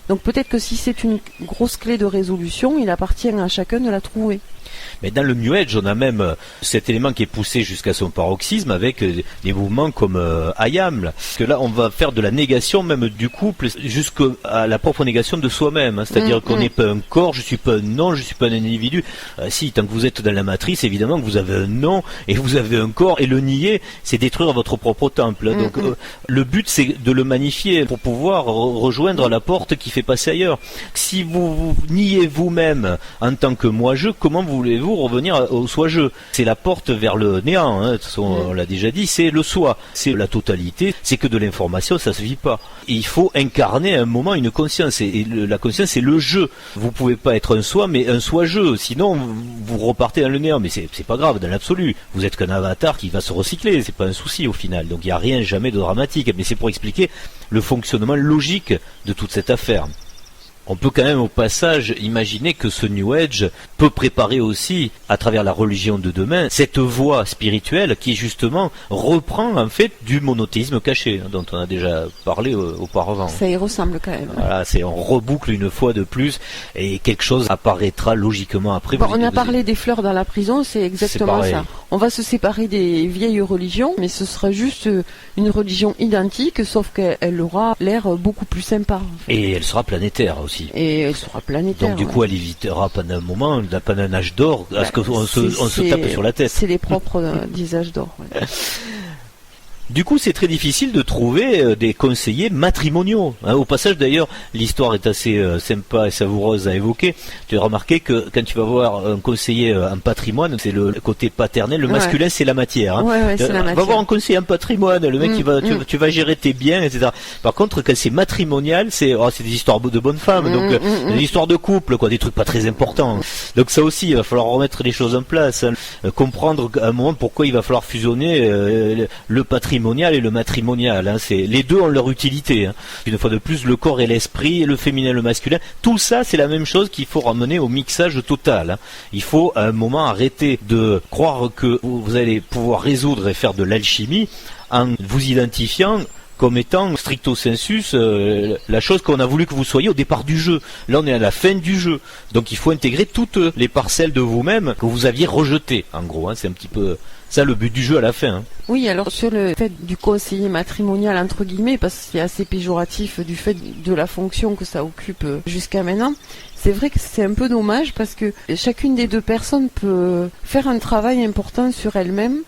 Donc peut-être que si c'est une grosse clé de résolution, il appartient à chacun de la trouver. Mais dans le New Age, on a même cet élément qui est poussé jusqu'à son paroxysme avec des mouvements comme Ayam. Parce que là, on va faire de la négation même du couple jusqu'à la propre négation de soi-même. Hein. C'est-à-dire qu'on n'est pas un corps, je suis pas un nom, je suis pas un individu. Si, tant que vous êtes dans la matrice, évidemment que vous avez un nom et vous avez un corps. Et le nier, c'est détruire votre propre temple. Donc le but, c'est de le magnifier pour pouvoir rejoindre la porte qui fait passer ailleurs. Si vous niez vous-même en tant que moi-je, comment voulez-vous revenir au soi-je? C'est la porte vers le néant, hein. De toute façon, on l'a déjà dit, c'est le soi, c'est la totalité, c'est que de l'information, ça se vit pas. Et il faut incarner à un moment une conscience, et la conscience c'est le je. Vous pouvez pas être un soi, mais un soi-je, sinon vous repartez dans le néant, mais c'est pas grave, dans l'absolu. Vous êtes qu'un avatar qui va se recycler, c'est pas un souci au final, donc il n'y a rien jamais de dramatique, mais c'est pour expliquer le fonctionnement logique de toute cette affaire. On peut quand même au passage imaginer que ce New Age peut préparer aussi, à travers la religion de demain, cette voie spirituelle qui justement reprend en fait du monothéisme caché, hein, dont on a déjà parlé auparavant. Ça y ressemble quand même. Voilà, on reboucle une fois de plus et quelque chose apparaîtra logiquement après. Bon, on a parlé des fleurs dans la prison, c'est exactement ça. On va se séparer des vieilles religions, mais ce sera juste une religion identique, sauf qu'elle aura l'air beaucoup plus sympa. En fait. Et elle sera planétaire aussi. Et elle sera planétaire. Donc du coup, elle évitera pendant un moment, pendant un âge d'or, à ce qu'on se tape sur la tête. C'est les propres des âges d'or. Ouais. Du coup, c'est très difficile de trouver des conseillers matrimoniaux. Hein, au passage, d'ailleurs, l'histoire est assez sympa et savoureuse à évoquer. Tu as remarqué que quand tu vas voir un conseiller en patrimoine, c'est le côté paternel. Le masculin, c'est la matière. Hein. Ouais, c'est la matière. Va voir un conseiller en patrimoine. Le mec, tu vas gérer tes biens, etc. Par contre, quand c'est matrimonial, c'est des histoires de bonnes femmes, donc des histoires de couple, quoi, des trucs pas très importants. Donc ça aussi, il va falloir remettre les choses en place, hein. Comprendre à un moment pourquoi il va falloir fusionner le patrimoine et le matrimonial, hein. Les deux ont leur utilité, hein. Une fois de plus, le corps et l'esprit, le féminin et le masculin, tout ça c'est la même chose qu'il faut ramener au mixage total, hein. Il faut à un moment arrêter de croire que vous allez pouvoir résoudre et faire de l'alchimie en vous identifiant comme étant stricto sensus la chose qu'on a voulu que vous soyez au départ du jeu. Là on est à la fin du jeu, donc il faut intégrer toutes les parcelles de vous-même que vous aviez rejetées, en gros, hein. C'est un petit peu ça le but du jeu à la fin, hein. Oui, alors sur le fait du conseiller matrimonial entre guillemets, parce que c'est assez péjoratif du fait de la fonction que ça occupe jusqu'à maintenant, c'est vrai que c'est un peu dommage parce que chacune des deux personnes peut faire un travail important sur elle-même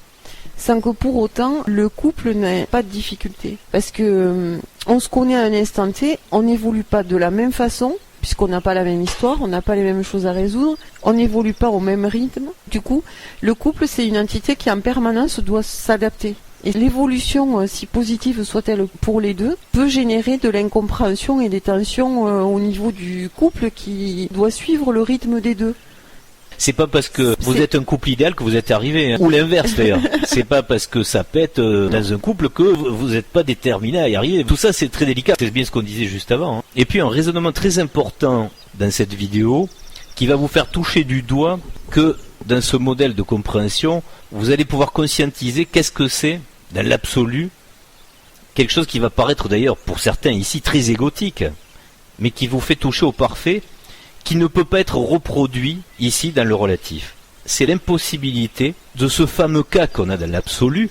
sans que pour autant le couple n'ait pas de difficulté. Parce que on se connaît à un instant T, on n'évolue pas de la même façon, puisqu'on n'a pas la même histoire, on n'a pas les mêmes choses à résoudre, on n'évolue pas au même rythme. Du coup, le couple, c'est une entité qui en permanence doit s'adapter. Et l'évolution, si positive soit-elle pour les deux, peut générer de l'incompréhension et des tensions au niveau du couple qui doit suivre le rythme des deux. C'est pas parce que vous êtes un couple idéal que vous êtes arrivé, hein. Ou l'inverse d'ailleurs. C'est pas parce que ça pète dans un couple que vous n'êtes pas déterminé à y arriver. Tout ça c'est très délicat, c'est bien ce qu'on disait juste avant, hein. Et puis un raisonnement très important dans cette vidéo qui va vous faire toucher du doigt que dans ce modèle de compréhension, vous allez pouvoir conscientiser qu'est-ce que c'est dans l'absolu, quelque chose qui va paraître d'ailleurs pour certains ici très égotique, mais qui vous fait toucher au parfait, qui ne peut pas être reproduit ici dans le relatif. C'est l'impossibilité de ce fameux cas qu'on a dans l'absolu,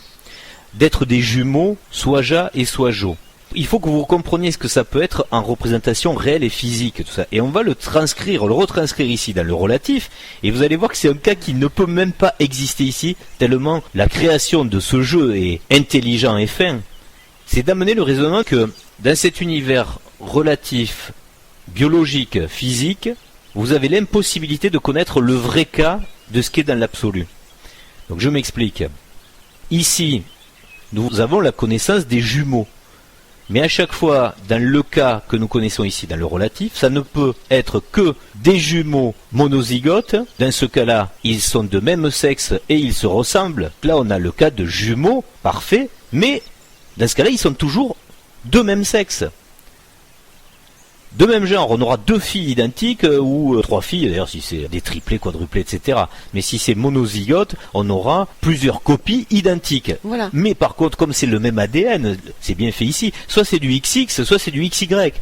d'être des jumeaux, soit Ja et soit Jo. Il faut que vous compreniez ce que ça peut être en représentation réelle et physique, tout ça. Et on va le retranscrire ici dans le relatif, et vous allez voir que c'est un cas qui ne peut même pas exister ici, tellement la création de ce jeu est intelligent et fin. C'est d'amener le raisonnement que dans cet univers relatif, biologique, physique, vous avez l'impossibilité de connaître le vrai cas de ce qui est dans l'absolu. Donc je m'explique. Ici, nous avons la connaissance des jumeaux. Mais à chaque fois, dans le cas que nous connaissons ici, dans le relatif, ça ne peut être que des jumeaux monozygotes. Dans ce cas-là, ils sont de même sexe et ils se ressemblent. Là, on a le cas de jumeaux parfaits, mais dans ce cas-là, ils sont toujours de même sexe. de même genre, on aura 2 filles identiques ou 3 filles, d'ailleurs si c'est des triplés, quadruplés, etc. Mais si c'est monozygote, on aura plusieurs copies identiques. Voilà. Mais par contre, comme c'est le même ADN, c'est bien fait ici, soit c'est du XX, soit c'est du XY.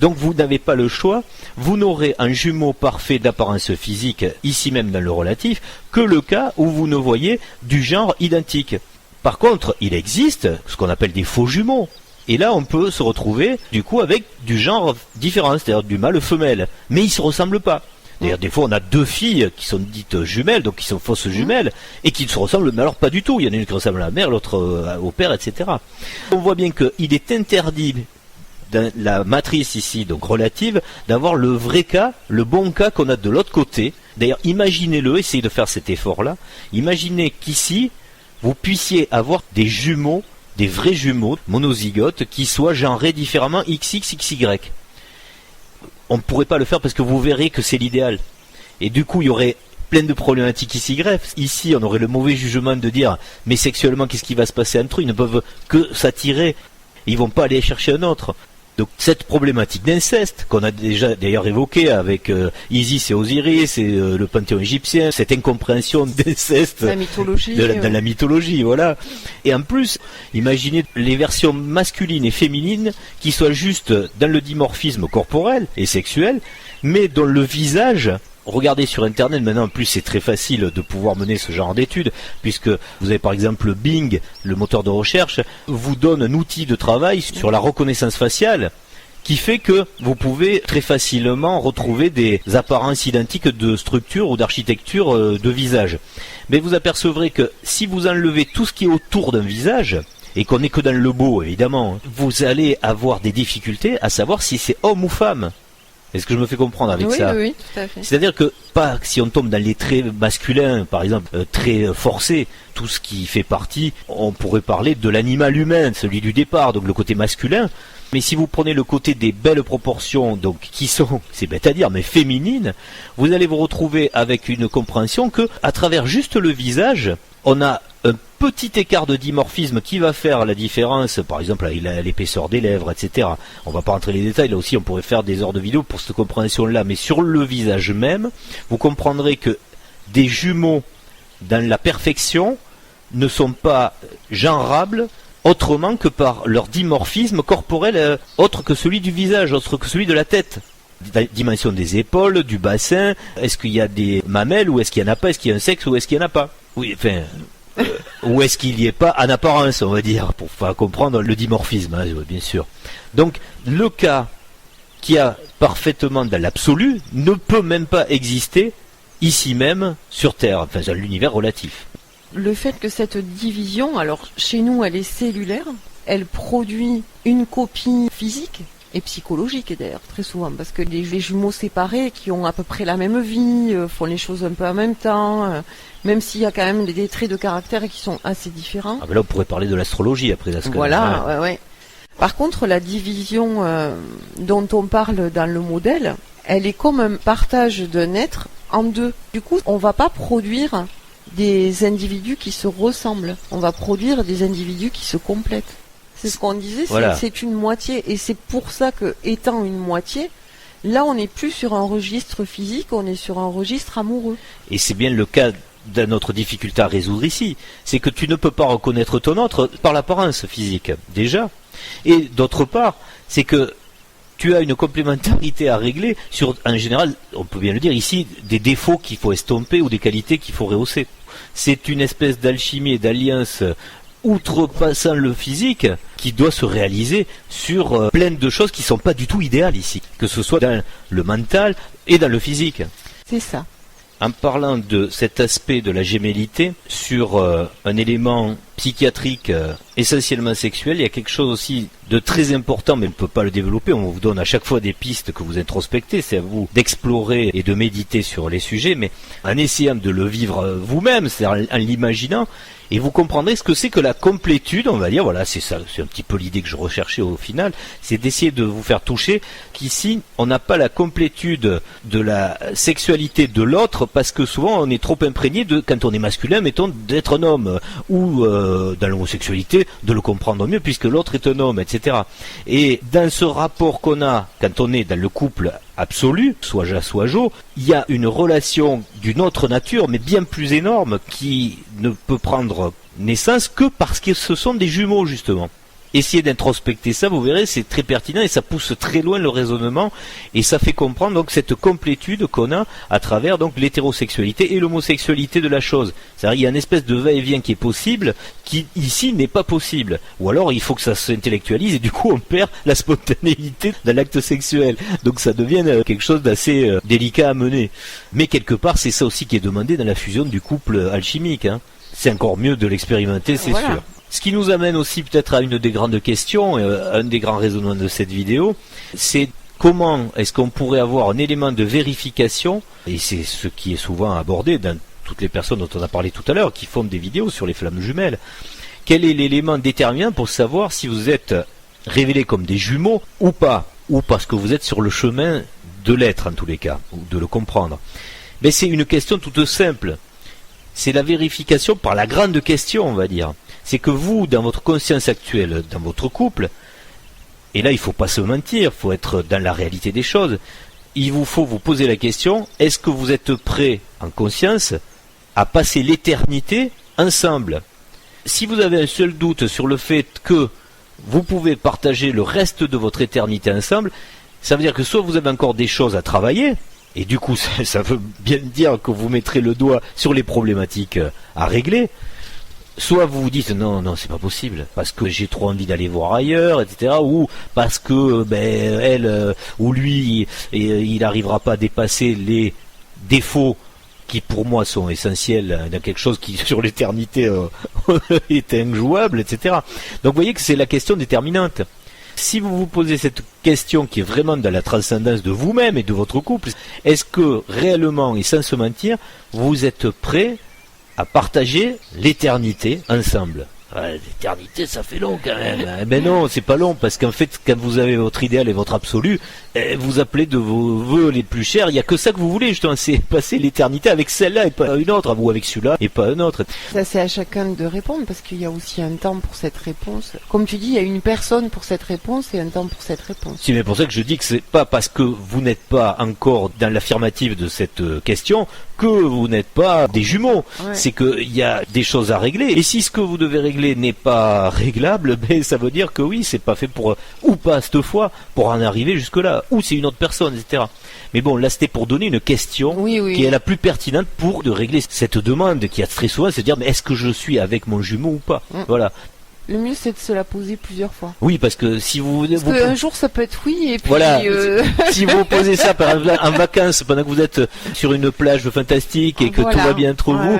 Donc vous n'avez pas le choix, vous n'aurez un jumeau parfait d'apparence physique, ici même dans le relatif, que le cas où vous ne voyez du genre identique. Par contre, il existe ce qu'on appelle des faux jumeaux. Et là, on peut se retrouver, du coup, avec du genre différent, c'est-à-dire du mâle-femelle. Mais ils se ressemblent pas. D'ailleurs, des fois, on a 2 filles qui sont dites jumelles, donc qui sont fausses jumelles, et qui se ressemblent, mais alors pas du tout. Il y en a une qui ressemble à la mère, l'autre au père, etc. On voit bien qu'il est interdit, dans la matrice ici, donc relative, d'avoir le vrai cas, le bon cas qu'on a de l'autre côté. D'ailleurs, imaginez-le, essayez de faire cet effort-là. Imaginez qu'ici, vous puissiez avoir des jumeaux, des vrais jumeaux monozygotes qui soient genrés différemment XX, XY. On ne pourrait pas le faire parce que vous verrez que c'est l'idéal. Et du coup, il y aurait plein de problématiques XY. Ici, on aurait le mauvais jugement de dire mais sexuellement, qu'est-ce qui va se passer entre eux? Ils ne peuvent que s'attirer. Ils vont pas aller chercher un autre. Donc cette problématique d'inceste qu'on a déjà d'ailleurs évoquée avec Isis et Osiris et le panthéon égyptien, cette incompréhension d'inceste La mythologie, dans la mythologie, voilà. Et en plus, imaginez les versions masculines et féminines qui soient juste dans le dimorphisme corporel et sexuel, mais dont le visage... Regardez sur internet, maintenant en plus c'est très facile de pouvoir mener ce genre d'études, puisque vous avez par exemple Bing, le moteur de recherche, vous donne un outil de travail sur la reconnaissance faciale, qui fait que vous pouvez très facilement retrouver des apparences identiques de structure ou d'architecture de visage. Mais vous apercevrez que si vous enlevez tout ce qui est autour d'un visage, et qu'on n'est que dans le beau évidemment, vous allez avoir des difficultés à savoir si c'est homme ou femme. Est-ce que je me fais comprendre avec ça? Oui, tout à fait. C'est-à-dire que, pas si on tombe dans les traits masculins, par exemple, traits forcés, tout ce qui fait partie, on pourrait parler de l'animal humain, celui du départ, donc le côté masculin. Mais si vous prenez le côté des belles proportions, donc qui sont, c'est bête à dire, mais féminines, vous allez vous retrouver avec une compréhension que, à travers juste le visage, on a un petit écart de dimorphisme qui va faire la différence, par exemple l'épaisseur des lèvres, etc. On va pas rentrer les détails, là aussi on pourrait faire des heures de vidéo pour cette compréhension-là, mais sur le visage même, vous comprendrez que des jumeaux dans la perfection ne sont pas genrables autrement que par leur dimorphisme corporel autre que celui du visage, autre que celui de la tête. La dimension des épaules, du bassin, est-ce qu'il y a des mamelles ou est-ce qu'il n'y en a pas, est-ce qu'il y a un sexe ou est-ce qu'il n'y en a pas? Oui, enfin... ou est-ce qu'il n'y est pas en apparence, on va dire, pour faire comprendre le dimorphisme, hein, bien sûr. Donc, le cas qui a parfaitement dans l'absolu ne peut même pas exister ici même sur Terre, enfin dans l'univers relatif. Le fait que cette division, alors chez nous elle est cellulaire, elle produit une copie physique et psychologique d'ailleurs très souvent, parce que les jumeaux séparés qui ont à peu près la même vie, font les choses un peu en même temps, même s'il y a quand même des traits de caractère qui sont assez différents. Ah ben là on pourrait parler de l'astrologie après là. Voilà, ouais. Par contre la division dont on parle dans le modèle, elle est comme un partage d'un être en deux. Du coup on va pas produire des individus qui se ressemblent, on va produire des individus qui se complètent. C'est ce qu'on disait, voilà. C'est une moitié, et c'est pour ça que, étant une moitié, là on n'est plus sur un registre physique, on est sur un registre amoureux. Et c'est bien le cas de notre difficulté à résoudre ici, c'est que tu ne peux pas reconnaître ton autre par l'apparence physique, déjà. Et d'autre part, c'est que tu as une complémentarité à régler sur, en général, on peut bien le dire ici, des défauts qu'il faut estomper ou des qualités qu'il faut rehausser. C'est une espèce d'alchimie et d'alliance outrepassant le physique qui doit se réaliser sur plein de choses qui ne sont pas du tout idéales ici, que ce soit dans le mental et dans le physique. C'est ça. En parlant de cet aspect de la gémellité sur un élément psychiatrique essentiellement sexuel, il y a quelque chose aussi de très important, mais on ne peut pas le développer, on vous donne à chaque fois des pistes que vous introspectez, c'est à vous d'explorer et de méditer sur les sujets, mais en essayant de le vivre vous-même, c'est-à-dire en l'imaginant, Et vous comprendrez ce que c'est que la complétude, on va dire, voilà, c'est ça, c'est un petit peu l'idée que je recherchais au final, c'est d'essayer de vous faire toucher qu'ici, on n'a pas la complétude de la sexualité de l'autre, parce que souvent on est trop imprégné de, quand on est masculin, mettons, d'être un homme, ou dans l'homosexualité, de le comprendre mieux, puisque l'autre est un homme, etc. Et dans ce rapport qu'on a, quand on est dans le couple absolu, soit Ja, soit Jo, il y a une relation d'une autre nature, mais bien plus énorme, qui ne peut prendre naissance que parce que ce sont des jumeaux, justement. Essayez d'introspecter ça, vous verrez, c'est très pertinent et ça pousse très loin le raisonnement et ça fait comprendre donc cette complétude qu'on a à travers donc l'hétérosexualité et l'homosexualité de la chose. C'est-à-dire il y a une espèce de va-et-vient qui est possible, qui ici n'est pas possible. Ou alors il faut que ça s'intellectualise et du coup on perd la spontanéité de l'acte sexuel. Donc ça devient quelque chose d'assez délicat à mener. Mais quelque part c'est ça aussi qui est demandé dans la fusion du couple alchimique. Hein. C'est encore mieux de l'expérimenter, c'est sûr. Ce qui nous amène aussi peut-être à une des grandes questions, un des grands raisonnements de cette vidéo, c'est comment est-ce qu'on pourrait avoir un élément de vérification, et c'est ce qui est souvent abordé dans toutes les personnes dont on a parlé tout à l'heure, qui font des vidéos sur les flammes jumelles. Quel est l'élément déterminant pour savoir si vous êtes révélés comme des jumeaux ou pas, ou parce que vous êtes sur le chemin de l'être en tous les cas, ou de le comprendre. Mais c'est une question toute simple. C'est la vérification par la grande question, on va dire. C'est que vous, dans votre conscience actuelle, dans votre couple, et là il ne faut pas se mentir, il faut être dans la réalité des choses, il vous faut vous poser la question, est-ce que vous êtes prêt en conscience à passer l'éternité ensemble? Si vous avez un seul doute sur le fait que vous pouvez partager le reste de votre éternité ensemble, ça veut dire que soit vous avez encore des choses à travailler, et du coup ça veut bien dire que vous mettrez le doigt sur les problématiques à régler, soit vous vous dites non, c'est pas possible, parce que j'ai trop envie d'aller voir ailleurs, etc. Ou parce que elle ou lui, il n'arrivera pas à dépasser les défauts qui pour moi sont essentiels dans quelque chose qui sur l'éternité est injouable, etc. Donc vous voyez que c'est la question déterminante. Si vous vous posez cette question qui est vraiment dans la transcendance de vous-même et de votre couple, est-ce que réellement et sans se mentir, vous êtes prêt à partager l'éternité ensemble? L'éternité, ça fait long quand même. Ben non, c'est pas long, parce qu'en fait, quand vous avez votre idéal et votre absolu, vous appelez de vos vœux les plus chers, il n'y a que ça que vous voulez, justement, c'est passer l'éternité avec celle-là et pas une autre, ou avec celui-là et pas un autre. Ça, c'est à chacun de répondre, parce qu'il y a aussi un temps pour cette réponse. Comme tu dis, il y a une personne pour cette réponse et un temps pour cette réponse. C'est pour ça que je dis que c'est pas parce que vous n'êtes pas encore dans l'affirmative de cette question que vous n'êtes pas des jumeaux. Ouais. C'est qu'il y a des choses à régler. Et si ce que vous devez régler n'est pas réglable, ben ça veut dire que oui, c'est pas fait pour, ou pas cette fois, pour en arriver jusque-là, ou c'est une autre personne, etc. Mais bon, là c'était pour donner une question qui est la plus pertinente pour de régler cette demande qui a très souvent, c'est de dire mais est-ce que je suis avec mon jumeau ou pas? Voilà. Le mieux, c'est de se la poser plusieurs fois. Oui, parce que si un jour, ça peut être oui, et puis... Voilà, si vous posez ça, par exemple, en vacances, pendant que vous êtes sur une plage fantastique et que tout va bien entre vous,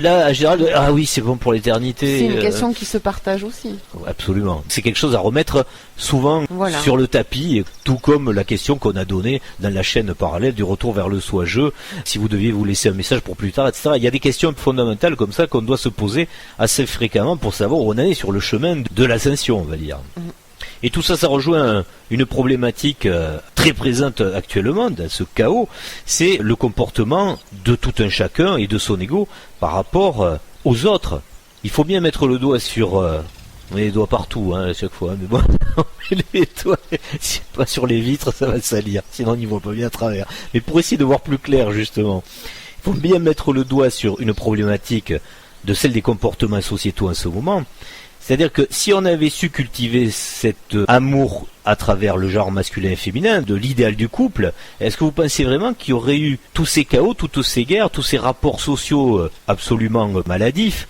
là, en général, ah oui, c'est bon pour l'éternité. C'est une question qui se partage aussi. Absolument. C'est quelque chose à remettre souvent sur le tapis, tout comme la question qu'on a donnée dans la chaîne parallèle du retour vers le soi-je, si vous deviez vous laisser un message pour plus tard, etc. Il y a des questions fondamentales comme ça qu'on doit se poser assez fréquemment pour savoir où on en est sur le chemin de l'ascension, on va dire. Et tout ça, ça rejoint une problématique très présente actuellement dans ce chaos, c'est le comportement de tout un chacun et de son ego par rapport aux autres. Il faut bien mettre le doigt sur... on met les doigts partout, à chaque fois, mais bon, les doigts, c'est pas sur les vitres, ça va salir, sinon on n'y voit pas bien à travers. Mais pour essayer de voir plus clair, justement, il faut bien mettre le doigt sur une problématique de celle des comportements sociétaux en ce moment. C'est-à-dire que si on avait su cultiver cet amour à travers le genre masculin et féminin, de l'idéal du couple, est-ce que vous pensez vraiment qu'il y aurait eu tous ces chaos, toutes ces guerres, tous ces rapports sociaux absolument maladifs?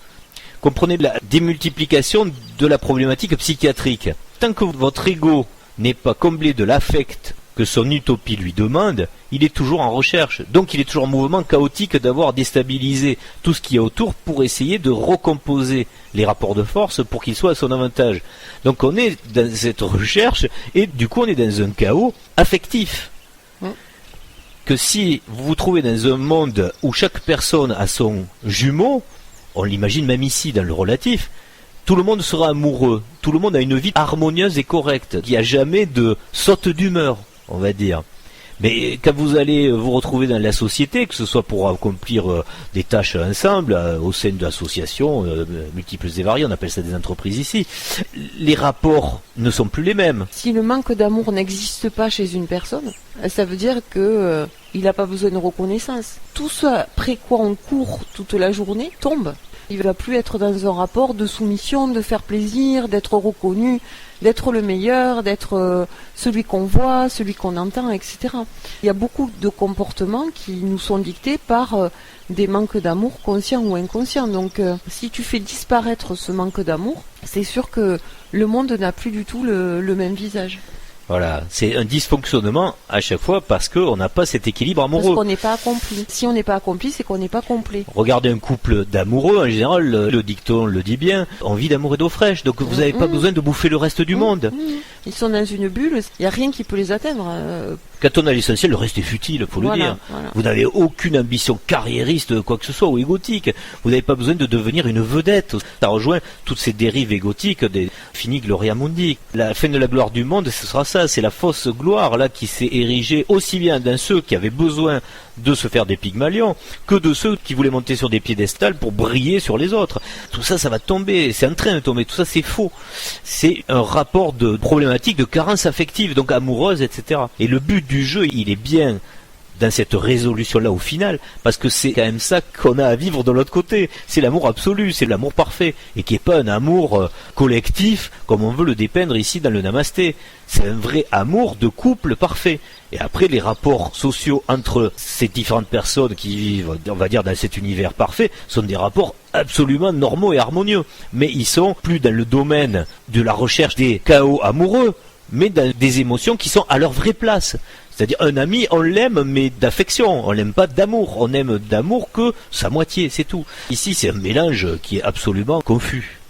Comprenez la démultiplication de la problématique psychiatrique. Tant que votre ego n'est pas comblé de l'affect que son utopie lui demande, il est toujours en recherche. Donc il est toujours en mouvement chaotique d'avoir déstabilisé tout ce qu'il y a autour pour essayer de recomposer les rapports de force pour qu'ils soient à son avantage. Donc on est dans cette recherche et du coup on est dans un chaos affectif. Que si vous vous trouvez dans un monde où chaque personne a son jumeau, on l'imagine même ici dans le relatif, tout le monde sera amoureux, tout le monde a une vie harmonieuse et correcte, il n'y a jamais de saute d'humeur, on va dire. Mais quand vous allez vous retrouver dans la société, que ce soit pour accomplir des tâches ensemble, au sein d'associations multiples et variées, on appelle ça des entreprises ici, les rapports ne sont plus les mêmes. Si le manque d'amour n'existe pas chez une personne, ça veut dire que il n'a pas besoin de reconnaissance. Tout ce après quoi on court toute la journée tombe. Il ne va plus être dans un rapport de soumission, de faire plaisir, d'être reconnu, d'être le meilleur, d'être celui qu'on voit, celui qu'on entend, etc. Il y a beaucoup de comportements qui nous sont dictés par des manques d'amour conscients ou inconscients. Donc si tu fais disparaître ce manque d'amour, c'est sûr que le monde n'a plus du tout le même visage. Voilà, c'est un dysfonctionnement à chaque fois parce qu'on n'a pas cet équilibre amoureux. Parce qu'on n'est pas accompli. Si on n'est pas accompli, c'est qu'on n'est pas complet. Regardez un couple d'amoureux, en général, le dicton le dit bien, on vit d'amour et d'eau fraîche, donc vous n'avez pas besoin de bouffer le reste du monde. Ils sont dans une bulle, il n'y a rien qui peut les atteindre. Quand on a l'essentiel, le reste est futile, faut le dire. Voilà. Vous n'avez aucune ambition carriériste, quoi que ce soit, ou égotique. Vous n'avez pas besoin de devenir une vedette. Ça rejoint toutes ces dérives égotiques des Fini Gloria Mundi. La fin de la gloire du monde, ce sera ça, c'est la fausse gloire là qui s'est érigée aussi bien dans ceux qui avaient besoin de se faire des Pygmalions que de ceux qui voulaient monter sur des piédestals pour briller sur les autres. Tout ça, ça va tomber, c'est en train de tomber, tout ça c'est faux. C'est un rapport de problématique de carence affective, donc amoureuse, etc. Et le but du jeu, il est bien dans cette résolution-là au final, parce que c'est quand même ça qu'on a à vivre de l'autre côté. C'est l'amour absolu, c'est l'amour parfait, et qui n'est pas un amour collectif, comme on veut le dépeindre ici dans le Namasté. C'est un vrai amour de couple parfait. Et après, les rapports sociaux entre ces différentes personnes qui vivent, on va dire, dans cet univers parfait, sont des rapports absolument normaux et harmonieux. Mais ils sont plus dans le domaine de la recherche des chaos amoureux, mais dans des émotions qui sont à leur vraie place. C'est-à-dire un ami, on l'aime, mais d'affection, on l'aime pas d'amour, on aime d'amour que sa moitié, c'est tout. Ici, c'est un mélange qui est absolument confus.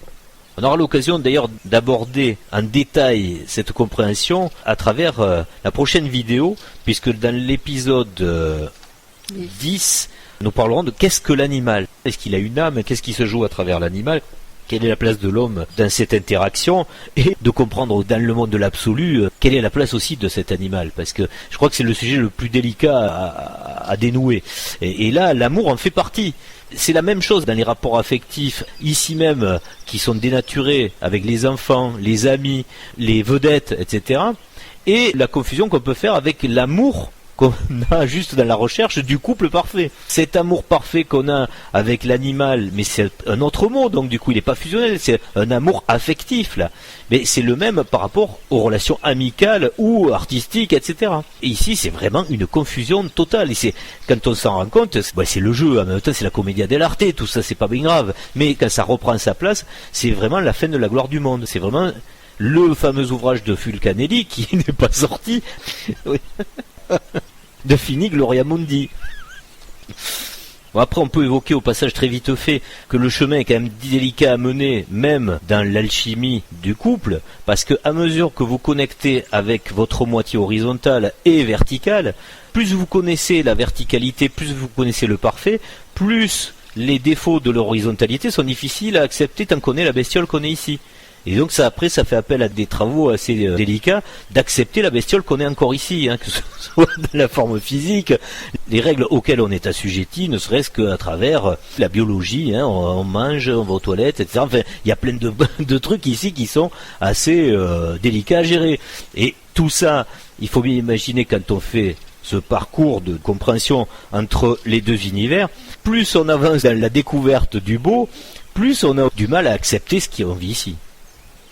On aura l'occasion d'ailleurs d'aborder en détail cette compréhension à travers la prochaine vidéo, puisque dans l'épisode 10, nous parlerons de qu'est-ce que l'animal. Est-ce qu'il a une âme? Qu'est-ce qui se joue à travers l'animal? Quelle est la place de l'homme dans cette interaction, et de comprendre dans le monde de l'absolu quelle est la place aussi de cet animal, parce que je crois que c'est le sujet le plus délicat à dénouer. Et là, l'amour en fait partie. C'est la même chose dans les rapports affectifs, ici même, qui sont dénaturés avec les enfants, les amis, les vedettes, etc. Et la confusion qu'on peut faire avec l'amour qu'on a juste dans la recherche du couple parfait. Cet amour parfait qu'on a avec l'animal, mais c'est un autre mot, donc du coup il n'est pas fusionnel, c'est un amour affectif là. Mais c'est le même par rapport aux relations amicales ou artistiques, etc. Et ici c'est vraiment une confusion totale. Et c'est, quand on s'en rend compte, c'est le jeu, en même temps c'est la commedia dell'arte, tout ça c'est pas bien grave. Mais quand ça reprend sa place, c'est vraiment la fin de la gloire du monde. C'est vraiment le fameux ouvrage de Fulcanelli qui n'est pas sorti. Oui. De Fini Gloria Mundi. Bon, après on peut évoquer au passage très vite fait que le chemin est quand même délicat à mener, même dans l'alchimie du couple, parce que à mesure que vous connectez avec votre moitié horizontale et verticale, plus vous connaissez la verticalité, plus vous connaissez le parfait, plus les défauts de l'horizontalité sont difficiles à accepter tant qu'on est la bestiole qu'on est ici. Et donc ça, après, ça fait appel à des travaux assez délicats d'accepter la bestiole qu'on est encore ici, que ce soit dans la forme physique, les règles auxquelles on est assujetti, ne serait-ce qu'à travers la biologie, on mange, on va aux toilettes, etc. Enfin, il y a plein de trucs ici qui sont assez délicats à gérer. Et tout ça, il faut bien imaginer quand on fait ce parcours de compréhension entre les deux univers, plus on avance dans la découverte du beau, plus on a du mal à accepter ce qu'on vit ici.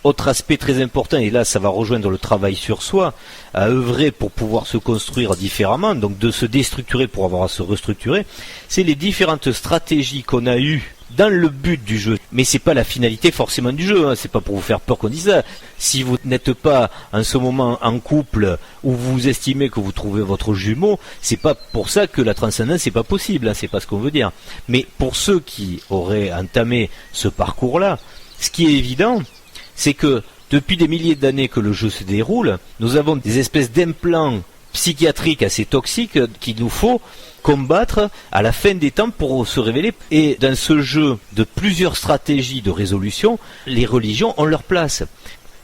Autre aspect très important, et là ça va rejoindre le travail sur soi, à œuvrer pour pouvoir se construire différemment, donc de se déstructurer pour avoir à se restructurer, c'est les différentes stratégies qu'on a eues dans le but du jeu. Mais c'est pas la finalité forcément du jeu, c'est pas pour vous faire peur qu'on dise ça. Si vous n'êtes pas en ce moment en couple, ou vous estimez que vous trouvez votre jumeau, c'est pas pour ça que la transcendance c'est pas possible, c'est pas ce qu'on veut dire. Mais pour ceux qui auraient entamé ce parcours-là, ce qui est évident, c'est que depuis des milliers d'années que le jeu se déroule, nous avons des espèces d'implants psychiatrique assez toxique qu'il nous faut combattre à la fin des temps pour se révéler. Et dans ce jeu de plusieurs stratégies de résolution, les religions ont leur place.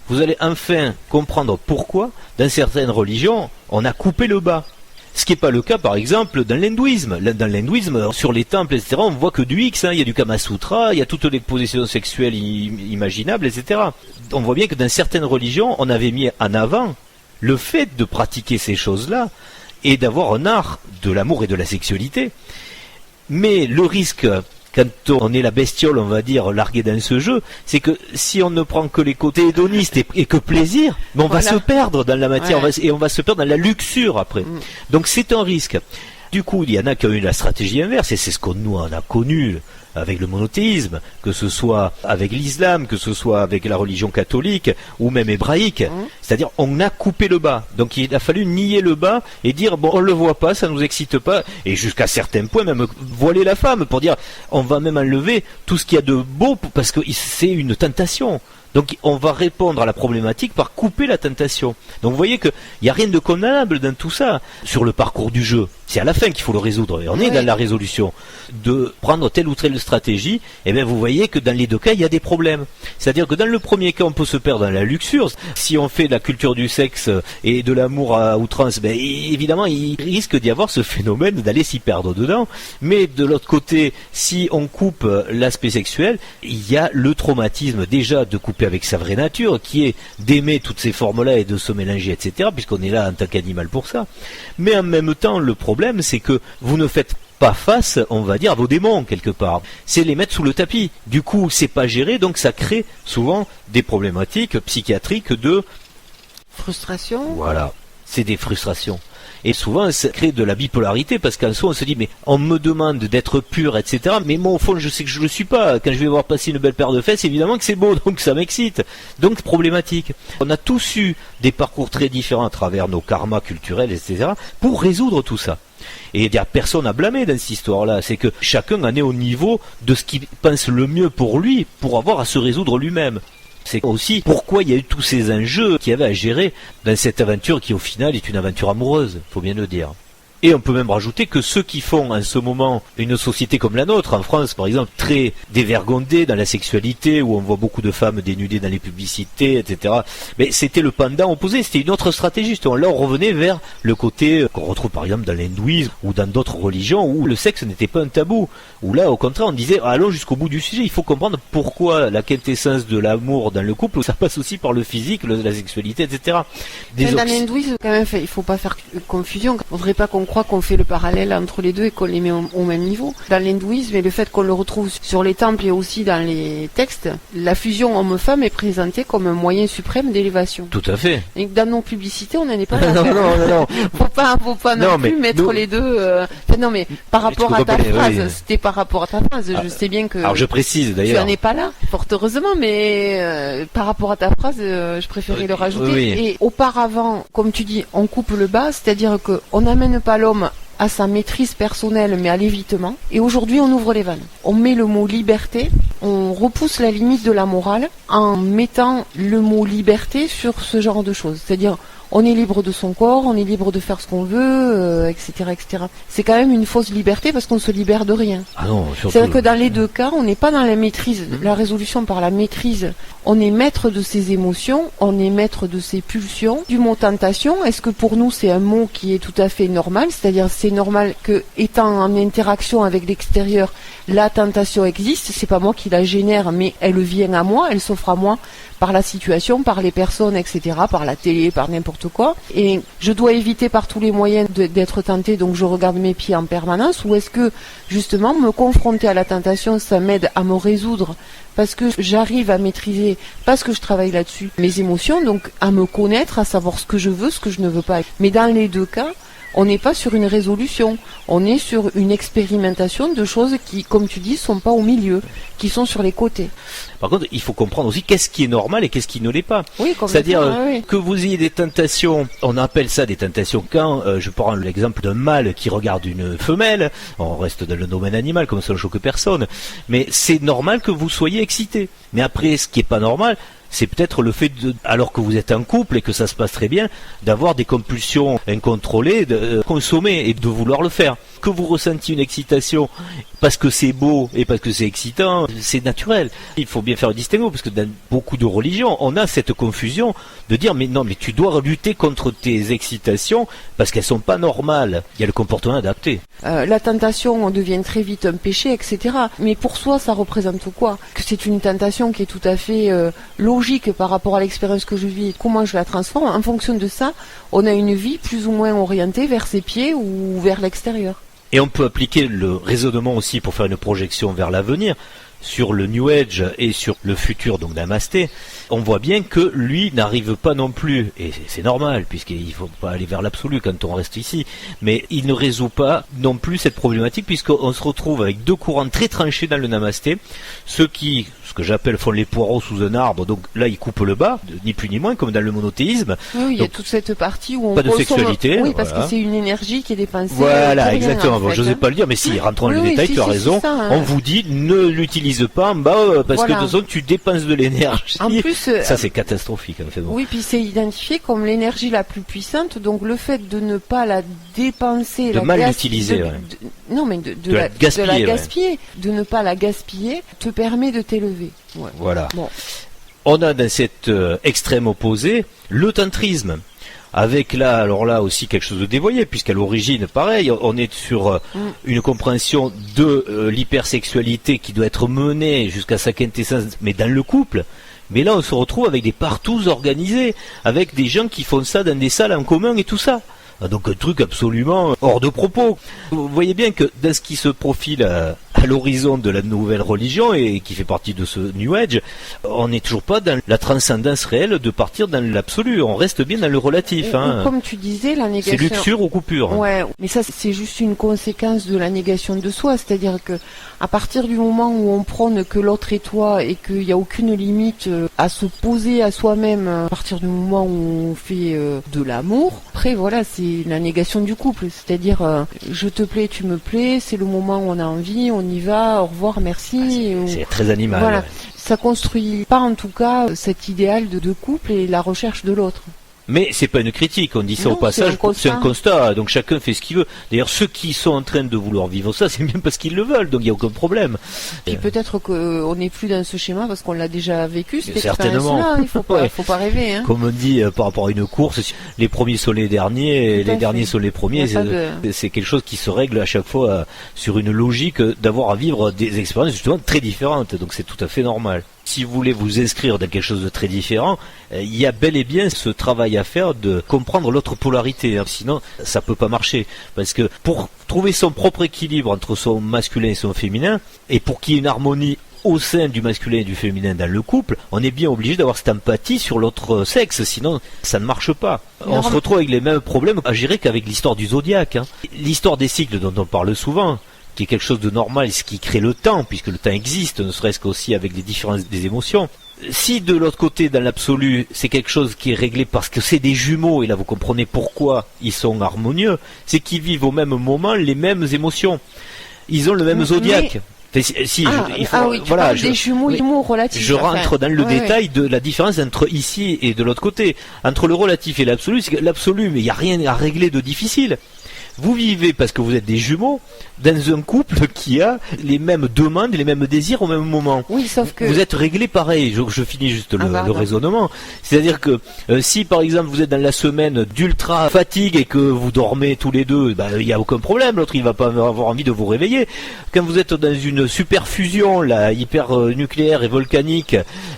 Vous allez enfin comprendre pourquoi, dans certaines religions, on a coupé le bas. Ce qui n'est pas le cas, par exemple, dans l'hindouisme. Dans l'hindouisme, sur les temples, etc., on voit que du X, il y a du Kama Sutra, il y a toutes les positions sexuelles imaginables, etc. On voit bien que dans certaines religions, on avait mis en avant le fait de pratiquer ces choses-là et d'avoir un art de l'amour et de la sexualité. Mais le risque, quand on est la bestiole, on va dire, larguée dans ce jeu, c'est que si on ne prend que les côtés hédonistes et que plaisir, on va se perdre dans la matière, et on va se perdre dans la luxure après. Donc c'est un risque. Du coup, il y en a qui ont eu la stratégie inverse, et c'est ce qu'on nous en a connu avec le monothéisme, que ce soit avec l'islam, que ce soit avec la religion catholique ou même hébraïque. C'est-à-dire, on a coupé le bas. Donc il a fallu nier le bas et dire, bon, on le voit pas, ça nous excite pas, et jusqu'à certains points même voiler la femme pour dire, on va même enlever tout ce qu'il y a de beau parce que c'est une tentation. Donc on va répondre à la problématique par couper la tentation. Donc vous voyez qu'il n'y a rien de condamnable dans tout ça. Sur le parcours du jeu, c'est à la fin qu'il faut le résoudre. Et on est dans la résolution. De prendre telle ou telle stratégie, et bien vous voyez que dans les deux cas, il y a des problèmes. C'est-à-dire que dans le premier cas, on peut se perdre dans la luxure. Si on fait de la culture du sexe et de l'amour à outrance, ben, évidemment, il risque d'y avoir ce phénomène d'aller s'y perdre dedans. Mais de l'autre côté, si on coupe l'aspect sexuel, il y a le traumatisme déjà de couper avec sa vraie nature, qui est d'aimer toutes ces formes-là et de se mélanger, etc., puisqu'on est là en tant qu'animal pour ça. Mais en même temps, le problème, c'est que vous ne faites pas face, on va dire, à vos démons, quelque part. C'est les mettre sous le tapis. Du coup, c'est pas géré, donc ça crée souvent des problématiques psychiatriques de frustration. Voilà, c'est des frustrations. Et souvent, ça crée de la bipolarité, parce qu'en soi, on se dit, mais on me demande d'être pur, etc. Mais moi, au fond, je sais que je ne le suis pas. Quand je vais voir passer une belle paire de fesses, évidemment que c'est beau, donc ça m'excite. Donc, problématique. On a tous eu des parcours très différents à travers nos karmas culturels, etc., pour résoudre tout ça. Et il n'y a personne à blâmer dans cette histoire-là. C'est que chacun en est au niveau de ce qu'il pense le mieux pour lui, pour avoir à se résoudre lui-même. C'est aussi pourquoi il y a eu tous ces enjeux qu'il y avait à gérer dans cette aventure qui au final est une aventure amoureuse, faut bien le dire. Et on peut même rajouter que ceux qui font en ce moment une société comme la nôtre, en France par exemple, très dévergondée dans la sexualité, où on voit beaucoup de femmes dénudées dans les publicités, etc. Mais c'était le pendant opposé, c'était une autre stratégie. Justement. Là on revenait vers le côté qu'on retrouve par exemple dans l'hindouisme ou dans d'autres religions où le sexe n'était pas un tabou. Où là au contraire on disait allons jusqu'au bout du sujet, il faut comprendre pourquoi la quintessence de l'amour dans le couple, ça passe aussi par le physique, la sexualité, etc. Dans l'hindouisme quand même, il faut pas faire confusion, il faudrait pas qu'on croit qu'on fait le parallèle entre les deux et qu'on les met au même niveau. Dans l'hindouisme, et le fait qu'on le retrouve sur les temples et aussi dans les textes, la fusion homme-femme est présentée comme un moyen suprême d'élévation. Tout à fait. Et dans nos publicités, on n'en est pas là. non. Faut pas non plus mettre les deux... non, mais par rapport à ta phrase, c'était par rapport à ta phrase. Je sais bien que... Alors je précise d'ailleurs. Tu n'en es pas là, fort heureusement, mais par rapport à ta phrase, je préférais le rajouter. Oui. Et auparavant, comme tu dis, on coupe le bas, c'est-à-dire qu'on n'amène pas l'homme à sa maîtrise personnelle, mais à l'évitement. Et aujourd'hui, on ouvre les vannes. On met le mot liberté, on repousse la limite de la morale en mettant le mot liberté sur ce genre de choses. C'est-à-dire, on est libre de son corps, on est libre de faire ce qu'on veut, etc., etc. C'est quand même une fausse liberté parce qu'on se libère de rien. Ah non, surtout... C'est-à-dire que dans les deux cas, on n'est pas dans la maîtrise, la résolution par la maîtrise. On est maître de ses émotions, on est maître de ses pulsions. Du mot tentation, est-ce que pour nous c'est un mot qui est tout à fait normal? C'est-à-dire c'est normal que, étant en interaction avec l'extérieur, la tentation existe. C'est pas moi qui la génère, mais elle vient à moi, elle s'offre à moi par la situation, par les personnes, etc., par la télé, par n'importe quoi. Et je dois éviter par tous les moyens d'être tenté, donc je regarde mes pieds en permanence. Ou est-ce que, justement, me confronter à la tentation, ça m'aide à me résoudre parce que j'arrive à maîtriser, parce que je travaille là-dessus, mes émotions, donc à me connaître, à savoir ce que je veux, ce que je ne veux pas. Mais dans les deux cas, on n'est pas sur une résolution, on est sur une expérimentation de choses qui, comme tu dis, sont pas au milieu, qui sont sur les côtés. Par contre, il faut comprendre aussi qu'est-ce qui est normal et qu'est-ce qui ne l'est pas. Oui, c'est-à-dire oui. Que vous ayez des tentations, on appelle ça des tentations quand, je prends l'exemple d'un mâle qui regarde une femelle, on reste dans le domaine animal, comme ça ne choque personne, mais c'est normal que vous soyez excité. Mais après, ce qui est pas normal, c'est peut-être le fait alors que vous êtes en couple et que ça se passe très bien, d'avoir des compulsions incontrôlées, de consommer et de vouloir le faire. Que vous ressentiez une excitation parce que c'est beau et parce que c'est excitant, c'est naturel. Il faut bien faire le distinguo, parce que dans beaucoup de religions, on a cette confusion de dire mais non, mais tu dois lutter contre tes excitations parce qu'elles sont pas normales. Il y a le comportement adapté. La tentation devient très vite un péché, etc. Mais pour soi, ça représente quoi? Que c'est une tentation qui est tout à fait logique par rapport à l'expérience que je vis. Comment je la transforme? En fonction de ça, on a une vie plus ou moins orientée vers ses pieds ou vers l'extérieur. Et on peut appliquer le raisonnement aussi pour faire une projection vers l'avenir, sur le New Age et sur le futur, donc Namasté. On voit bien que lui n'arrive pas non plus, et c'est normal, puisqu'il ne faut pas aller vers l'absolu quand on reste ici, mais il ne résout pas non plus cette problématique, puisqu'on se retrouve avec deux courants très tranchés dans le Namasté. Ceux qui, ce que j'appelle, font les poireaux sous un arbre, donc là ils coupent le bas, ni plus ni moins, comme dans le monothéisme. Oui, il y a donc, toute cette partie où on pas de consomme... sexualité. Oui, parce voilà. que c'est une énergie qui est dépensée. Voilà, pour rien, exactement. en Bon, fait, j'osais pas le dire, mais si, rentrons dans le détail, tu as raison. Ça, hein. On vous dit, ne l'utilise pas en bas, parce Voilà. que de toute façon, tu dépenses de l'énergie. En plus, ça, c'est catastrophique, en fait. Bon. oui, puis c'est identifié comme l'énergie la plus puissante, donc le fait de ne pas la dépenser, De mal l'utiliser, ouais. Non, mais de la gaspiller, de ne pas la gaspiller, te permet de t'élever. Ouais. Voilà. Bon. On a dans cet extrême opposé le tantrisme. Avec là, alors là aussi quelque chose de dévoyé, puisqu'à l'origine, pareil, on est sur une compréhension de l'hypersexualité qui doit être menée jusqu'à sa quintessence, mais dans le couple. Mais là, on se retrouve avec des partous organisés, avec des gens qui font ça dans des salles en commun et tout ça. Donc un truc absolument hors de propos. Vous voyez bien que dans ce qui se profile à l'horizon de la nouvelle religion et qui fait partie de ce New Age, on n'est toujours pas dans la transcendance réelle de partir dans l'absolu. On reste bien dans le relatif. Ou comme tu disais, la négation... C'est luxure ou coupure. Ouais, mais ça c'est juste une conséquence de la négation de soi. C'est-à-dire que à partir du moment où on prône que l'autre est toi et qu'il n'y a aucune limite à se poser à soi-même, à partir du moment où on fait de l'amour, après voilà, c'est la négation du couple. C'est-à-dire je te plais, tu me plais, c'est le moment où on a envie, on y va, au revoir, merci. C'est très animal. Voilà, ouais. ça construit pas en tout cas cet idéal de couple et la recherche de l'autre. Mais c'est pas une critique, on dit ça Non, au passage, c'est un constat, donc chacun fait ce qu'il veut. D'ailleurs, ceux qui sont en train de vouloir vivre ça, c'est bien parce qu'ils le veulent, donc il n'y a aucun problème. Puis peut-être qu'on n'est plus dans ce schéma parce qu'on l'a déjà vécu, cette certainement. expérience-là, il faut pas, faut pas rêver. Hein. Comme on dit par rapport à une course, les premiers sont les derniers, et les derniers sont les premiers, c'est quelque chose qui se règle à chaque fois sur une logique d'avoir à vivre des expériences justement très différentes, donc c'est tout à fait normal. Si vous voulez vous inscrire dans quelque chose de très différent, il y a bel et bien ce travail à faire de comprendre l'autre polarité. Hein. Sinon, ça peut pas marcher. Parce que pour trouver son propre équilibre entre son masculin et son féminin, et pour qu'il y ait une harmonie au sein du masculin et du féminin dans le couple, on est bien obligé d'avoir cette empathie sur l'autre sexe, sinon ça ne marche pas. On se retrouve avec les mêmes problèmes à gérer qu'avec l'histoire du zodiaque. Hein. L'histoire des cycles dont on parle souvent, qui est quelque chose de normal, ce qui crée le temps, puisque le temps existe, ne serait-ce qu'aussi avec les différences des émotions. Si de l'autre côté, dans l'absolu, c'est quelque chose qui est réglé parce que c'est des jumeaux, et là vous comprenez pourquoi ils sont harmonieux, c'est qu'ils vivent au même moment les mêmes émotions. Ils ont le même zodiaque. Oui, voilà, des jumeaux relatifs. Je rentre dans le détail de la différence entre ici et de l'autre côté. Entre le relatif et l'absolu, c'est que l'absolu, mais il n'y a rien à régler de difficile. Vous vivez parce que vous êtes des jumeaux dans un couple qui a les mêmes demandes, les mêmes désirs au même moment. Oui, sauf que... Vous êtes réglés pareil. Je finis juste le raisonnement. C'est-à-dire que si par exemple vous êtes dans la semaine d'ultra fatigue et que vous dormez tous les deux, il n'y a aucun problème. L'autre il va pas avoir envie de vous réveiller. Quand vous êtes dans une super fusion, là, hyper nucléaire et volcanique,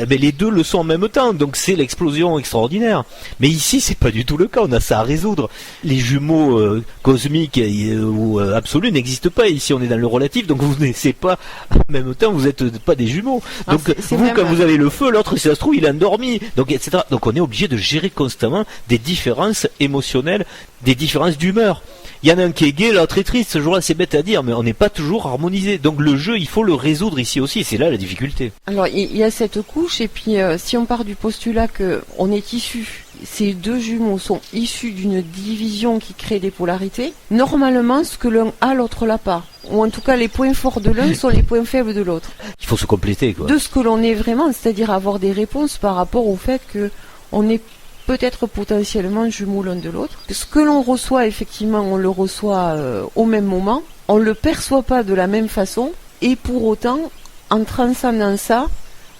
les deux le sont en même temps. Donc c'est l'explosion extraordinaire. Mais ici c'est pas du tout le cas. On a ça à résoudre. Les jumeaux cosmiques ou absolus n'existent pas. Ici on est dans le relatif, donc vous n'êtes pas en même temps, vous n'êtes pas des jumeaux. Donc vous quand vous avez le feu, l'autre si ça se trouve il est endormi, donc etc. Donc on est obligé de gérer constamment des différences émotionnelles, des différences d'humeur. Il y en a un qui est gai, l'autre est triste, ce jour-là c'est bête à dire, mais on n'est pas toujours harmonisé. Donc le jeu, il faut le résoudre ici aussi, et c'est là la difficulté. Alors il y a cette couche, et puis si on part du postulat qu'on est issu, ces deux jumeaux sont issus d'une division qui crée des polarités, normalement ce que l'un a, l'autre l'a pas. ou en tout cas les points forts de l'un sont les points faibles de l'autre. Il faut se compléter, quoi. De ce que l'on est vraiment, c'est-à-dire avoir des réponses par rapport au fait que on est peut-être potentiellement jumeaux l'un de l'autre. Ce que l'on reçoit, effectivement, on le reçoit au même moment, on le perçoit pas de la même façon, et pour autant, en transcendant ça,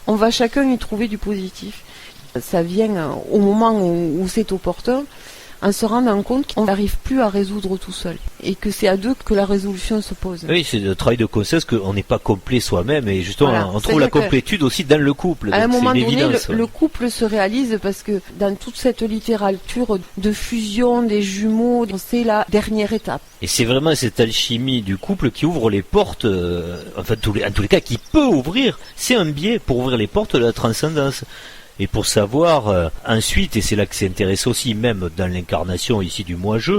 on va chacun y trouver du positif. Ça vient au moment où c'est opportun, en se rendant compte qu'on n'arrive plus à résoudre tout seul, et que c'est à deux que la résolution se pose. Oui, c'est le travail de conscience qu'on n'est pas complet soi-même, et justement, Voilà. on trouve la complétude aussi dans le couple. À un Donc, moment c'est une donné, évidence, le couple se réalise parce que dans toute cette littérature de fusion des jumeaux, c'est la dernière étape. Et c'est vraiment cette alchimie du couple qui ouvre les portes, en tous les cas, qui peut ouvrir, c'est un biais pour ouvrir les portes de la transcendance. Et pour savoir ensuite, et c'est là que c'est intéressant aussi, même dans l'incarnation ici du moi-je,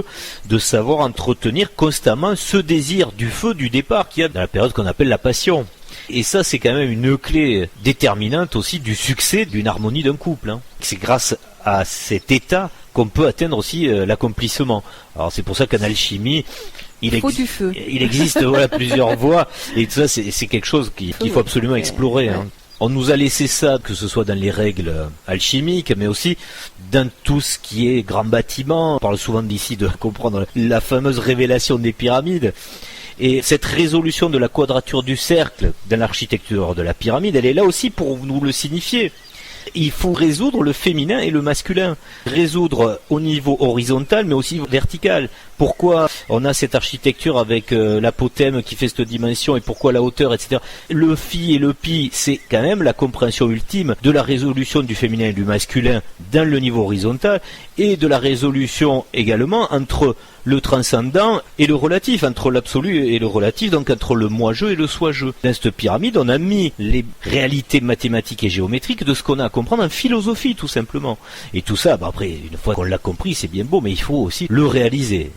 de savoir entretenir constamment ce désir du feu du départ qu'il y a dans la période qu'on appelle la passion. Et ça, c'est quand même une clé déterminante aussi du succès d'une harmonie d'un couple, hein. C'est grâce à cet état qu'on peut atteindre aussi l'accomplissement. Alors c'est pour ça qu'en alchimie, il existe voilà, plusieurs voies, et tout ça c'est quelque chose qu'il faut absolument explorer, hein. On nous a laissé ça, que ce soit dans les règles alchimiques, mais aussi dans tout ce qui est grand bâtiment. On parle souvent d'ici de comprendre la fameuse révélation des pyramides. Et cette résolution de la quadrature du cercle dans l'architecture de la pyramide, elle est là aussi pour nous le signifier. Il faut résoudre le féminin et le masculin. Résoudre au niveau horizontal, mais aussi vertical. Pourquoi on a cette architecture avec l'apothème qui fait cette dimension et pourquoi la hauteur, etc. Le phi et le pi, c'est quand même la compréhension ultime de la résolution du féminin et du masculin dans le niveau horizontal et de la résolution également entre le transcendant et le relatif, entre l'absolu et le relatif, donc entre le moi-je et le soi-je. Dans cette pyramide, on a mis les réalités mathématiques et géométriques de ce qu'on a à comprendre en philosophie, tout simplement. Et tout ça, après, une fois qu'on l'a compris, c'est bien beau, mais il faut aussi le réaliser.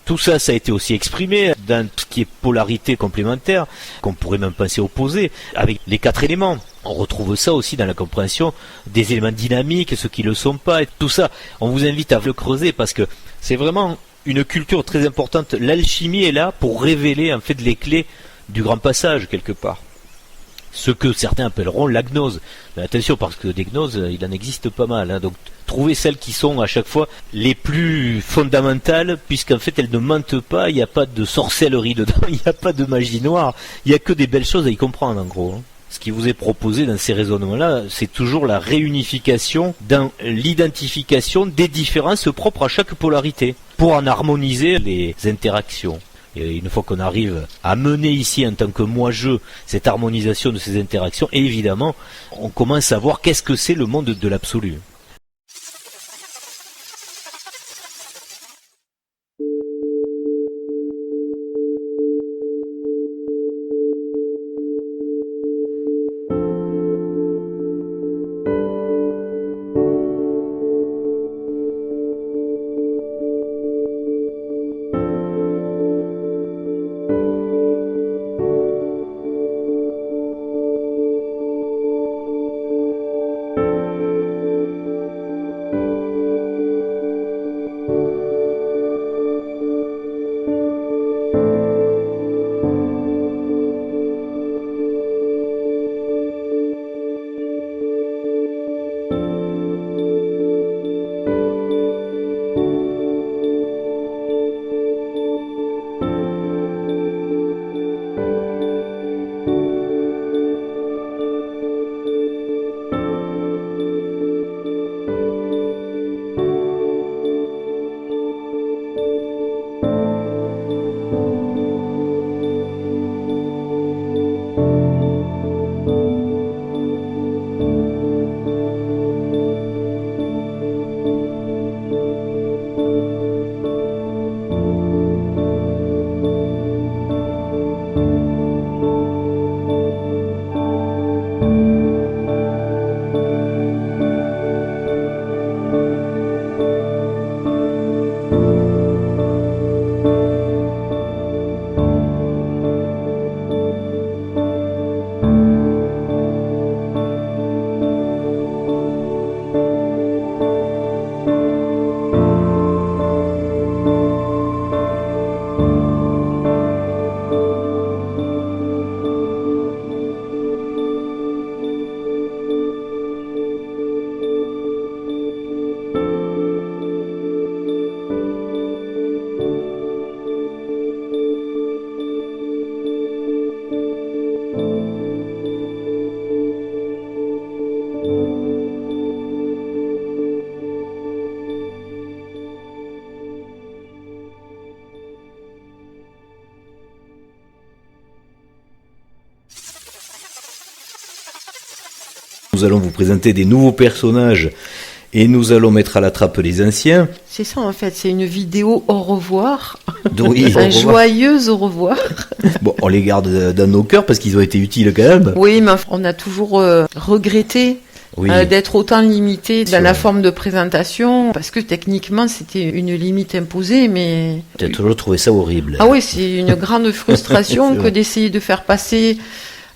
Tout ça, ça a été aussi exprimé dans tout ce qui est polarité complémentaire, qu'on pourrait même penser opposé, avec les 4 éléments. On retrouve ça aussi dans la compréhension des éléments dynamiques, ceux qui ne le sont pas, et tout ça. On vous invite à le creuser parce que c'est vraiment une culture très importante. L'alchimie est là pour révéler en fait les clés du grand passage quelque part. Ce que certains appelleront la gnose. Mais attention, parce que des gnoses, il en existe pas mal, hein. Donc trouvez celles qui sont à chaque fois les plus fondamentales, puisqu'en fait elles ne mentent pas, il n'y a pas de sorcellerie dedans, il n'y a pas de magie noire, il n'y a que des belles choses à y comprendre en gros, hein. Ce qui vous est proposé dans ces raisonnements-là, c'est toujours la réunification dans l'identification des différences propres à chaque polarité, pour en harmoniser les interactions. Et une fois qu'on arrive à mener ici en tant que moi-je cette harmonisation de ces interactions, et évidemment, on commence à voir qu'est-ce que c'est le monde de l'absolu. nous allons vous présenter des nouveaux personnages et nous allons mettre à la trappe les anciens. C'est ça en fait, c'est une vidéo au revoir. Oui, Un joyeux au revoir. Bon, on les garde dans nos cœurs parce qu'ils ont été utiles quand même. Oui, mais on a toujours regretté d'être autant limité dans la forme de présentation, parce que techniquement c'était une limite imposée, mais... Tu as toujours trouvé ça horrible. Ah oui, c'est une grande frustration que d'essayer de faire passer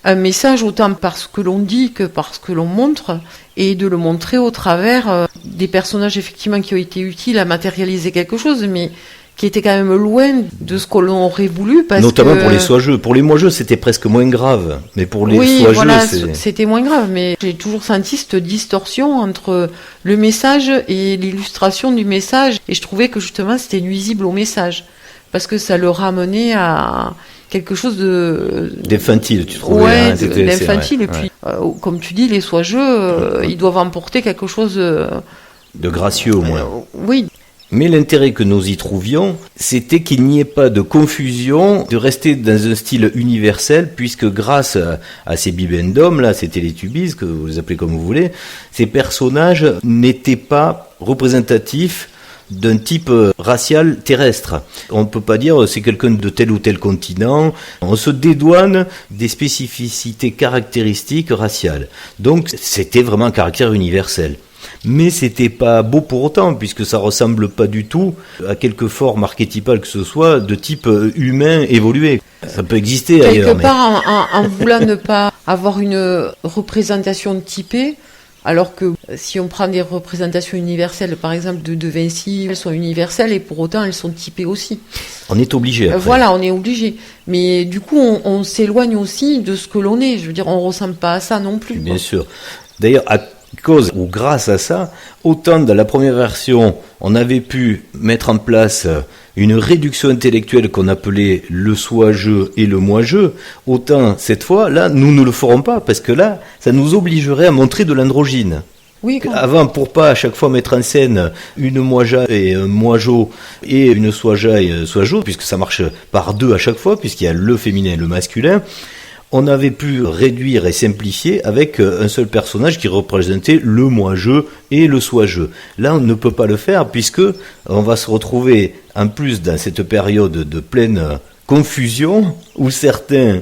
un message autant par ce que l'on dit que par ce que l'on montre, et de le montrer au travers des personnages effectivement qui ont été utiles à matérialiser quelque chose, mais qui étaient quand même loin de ce que l'on aurait voulu. Parce notamment que... pour les sois-jeux. Pour les moi-jeux, c'était presque moins grave. Mais pour les oui, sois-jeux, voilà, c'était moins grave. Mais j'ai toujours senti cette distorsion entre le message et l'illustration du message. Et je trouvais que justement, c'était nuisible au message. Parce que ça le ramenait à quelque chose d'infantile, tu trouvais. Ouais, hein, d'infantile. Et puis, comme tu dis, les sois-jeux, ils doivent emporter quelque chose... de gracieux au moins. Oui. Mais l'intérêt que nous y trouvions, c'était qu'il n'y ait pas de confusion, de rester dans un style universel, puisque grâce à ces bibendums, là, ces télétubbies, que vous les appelez comme vous voulez, ces personnages n'étaient pas représentatifs d'un type racial terrestre. On ne peut pas dire c'est quelqu'un de tel ou tel continent. On se dédouane des spécificités caractéristiques raciales. Donc c'était vraiment un caractère universel. Mais c'était pas beau pour autant, puisque ça ressemble pas du tout à quelque forme archétypale que ce soit de type humain évolué. Ça peut exister ailleurs. Quelque part, en voulant ne pas avoir une représentation typée, alors que si on prend des représentations universelles, par exemple de Vinci, elles sont universelles et pour autant elles sont typées aussi. On est obligé. Après. Voilà, on est obligé. Mais du coup, on s'éloigne aussi de ce que l'on est. Je veux dire, on ressemble pas à ça non plus. Bien sûr. D'ailleurs, à cause ou grâce à ça, autant dans la première version, on avait pu mettre en place une réduction intellectuelle qu'on appelait le soi-je et le moi-je, autant cette fois, là, nous ne le ferons pas, parce que là, ça nous obligerait à montrer de l'androgyne. Oui, avant, pour pas à chaque fois mettre en scène une moi-ja et un moi-jo et une soi-ja et un soi-jo, puisque ça marche par deux à chaque fois, puisqu'il y a le féminin et le masculin, on avait pu réduire et simplifier avec un seul personnage qui représentait le moi-je et le soi-je. Là, on ne peut pas le faire puisque on va se retrouver en plus dans cette période de pleine confusion où certains